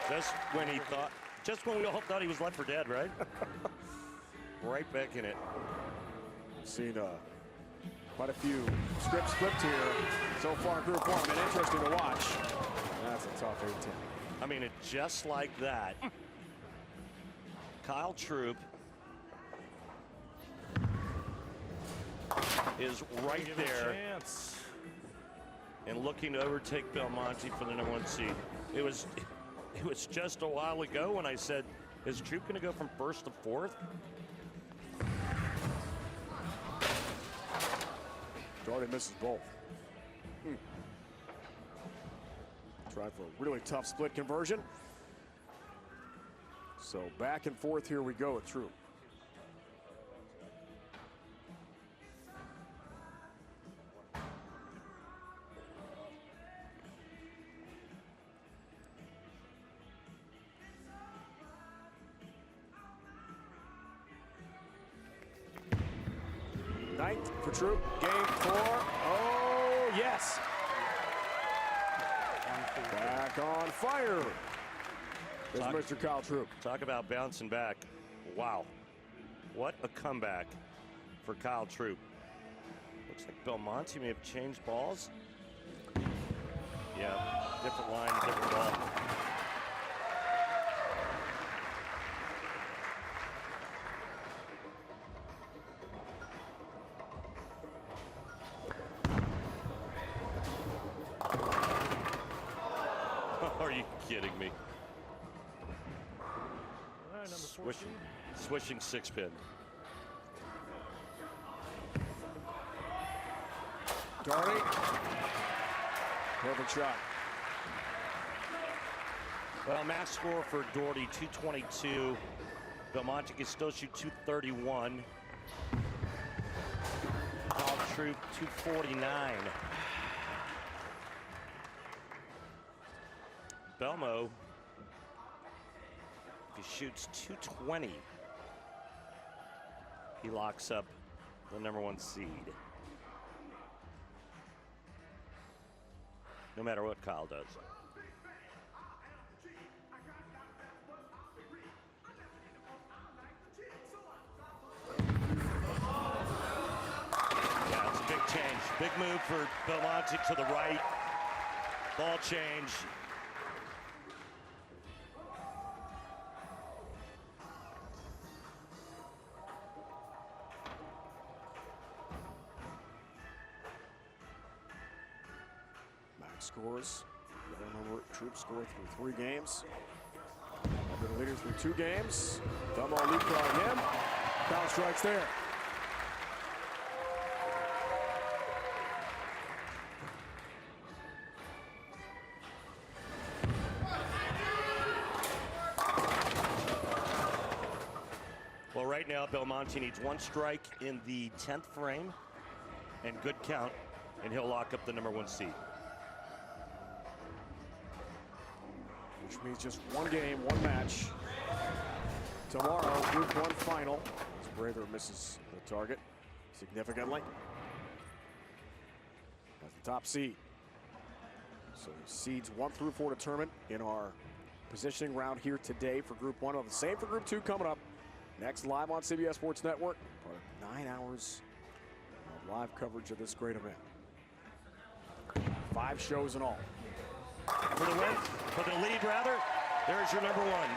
That's good. Just when we all thought he was left for dead, right? Right back in it. Seen quite a few scripts flipped here so far in Group 1. Been interesting to watch. That's a tough 8-10. I mean, it's just like that. Kyle Troop is right there and looking to overtake Belmonte for the #1 seed. It was just a while ago when I said, is Troop going to go from 1st to 4th? Jordan misses both. Tried for a really tough split conversion. So back and forth here we go with Troop. Ninth for Troop, game 4. Oh, yes. Back on fire. There's Mr. Kyle Troop. Talk about bouncing back. Wow. What a comeback for Kyle Troop. Looks like Belmonte may have changed balls. Yeah, different line, different ball. Are you kidding me? Swishing 6-pin. Doherty. Perfect shot. Well, max score for Doherty, 222. Belmonte can still shoot 231. Kyle Troop, 249. Belmo, if he shoots 220, he locks up the #1 seed. No matter what Kyle does. Yeah, it's a big change. Big move for Belmonte to the right. Ball change. Scores. Remember, Troop scored through 3 games. Under the leader through 2 games. Belmo leapfrog him. Kyle strikes there. Well, right now, Belmonte needs 1 strike in the 10th frame and good count, and he'll lock up the #1 seed. Which means just 1 game, 1 match. Tomorrow, Group 1 final. As Brather misses the target significantly. As the top seed. So seeds 1 through 4 determined in our positioning round here today for Group 1. The same for Group 2 coming up next live on CBS Sports Network. Part of 9 hours of live coverage of this great event. 5 shows in all. For the win, for the lead rather, there's your #1.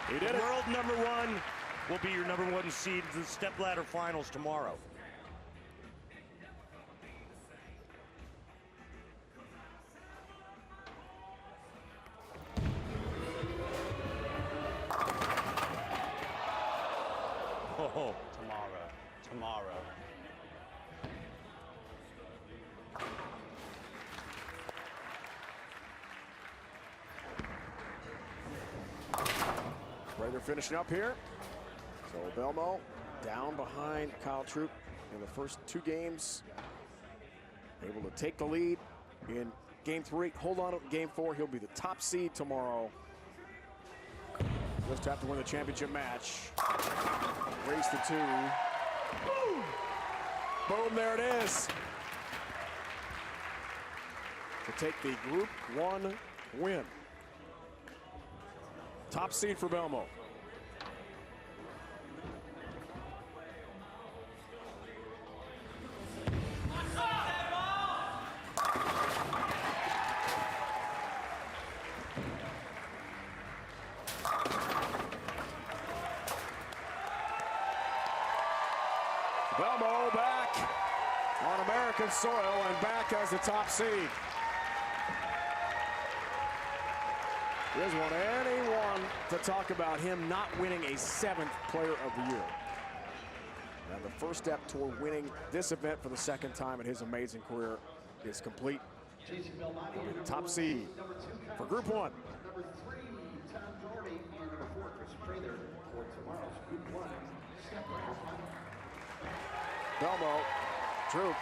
He did it. World #1 will be your #1 seed in the stepladder finals tomorrow. Tomorrow. tomorrow. Prather finishing up here. So Belmo down behind Kyle Troop in the first 2 games. Able to take the lead in game 3. Hold on to game 4. He'll be the top seed tomorrow. Just have to win the championship match. Race to 2. Boom! Boom, there it is. To take the Group 1 win. Top seed for Belmo. Belmo back on American soil and back as the top seed. He doesn't want anyone to talk about him not winning a 7th Player of the Year. And the first step toward winning this event for the 2nd time in his amazing career is complete. He'll be the top seed for Group 1. Number 3, Tom Doherty, and number 4, Chris Prather for tomorrow's Group 1 step final. Belmo, Troop.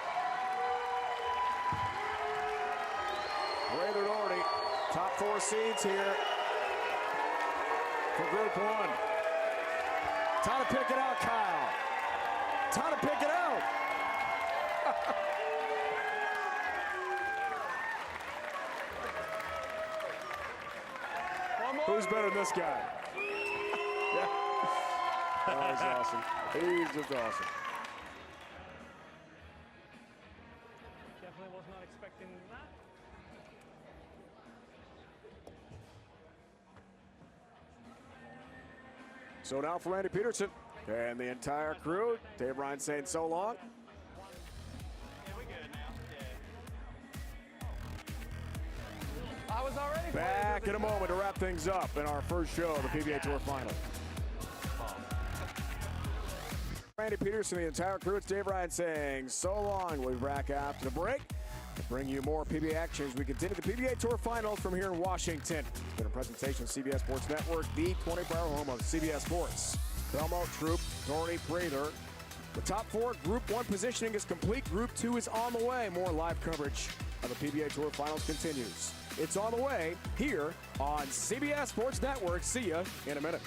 Prather, Doherty, top 4 seeds here for Group 1. Time to pick it out, Kyle. Time to pick it out. Who's better than this guy? Yeah. Oh, he's awesome. He's just awesome. Definitely was not expecting that. So now for Randy Pedersen and the entire crew. Dave Ryan saying so long. I was already Back in a moment to wrap things up in our first show of the PBA Tour Final. Randy Pedersen, the entire crew, it's Dave Ryan saying so long. We'll be back after the break to bring you more PBA action as we continue the PBA Tour Finals from here in Washington. Been a presentation of CBS Sports Network, the 24-hour home of CBS Sports. Belmo, Troop, Doherty, Prather. The top 4 Group 1 positioning is complete. Group 2 is on the way. More live coverage of the PBA Tour Finals continues. It's on the way here on CBS Sports Network. See ya in a minute.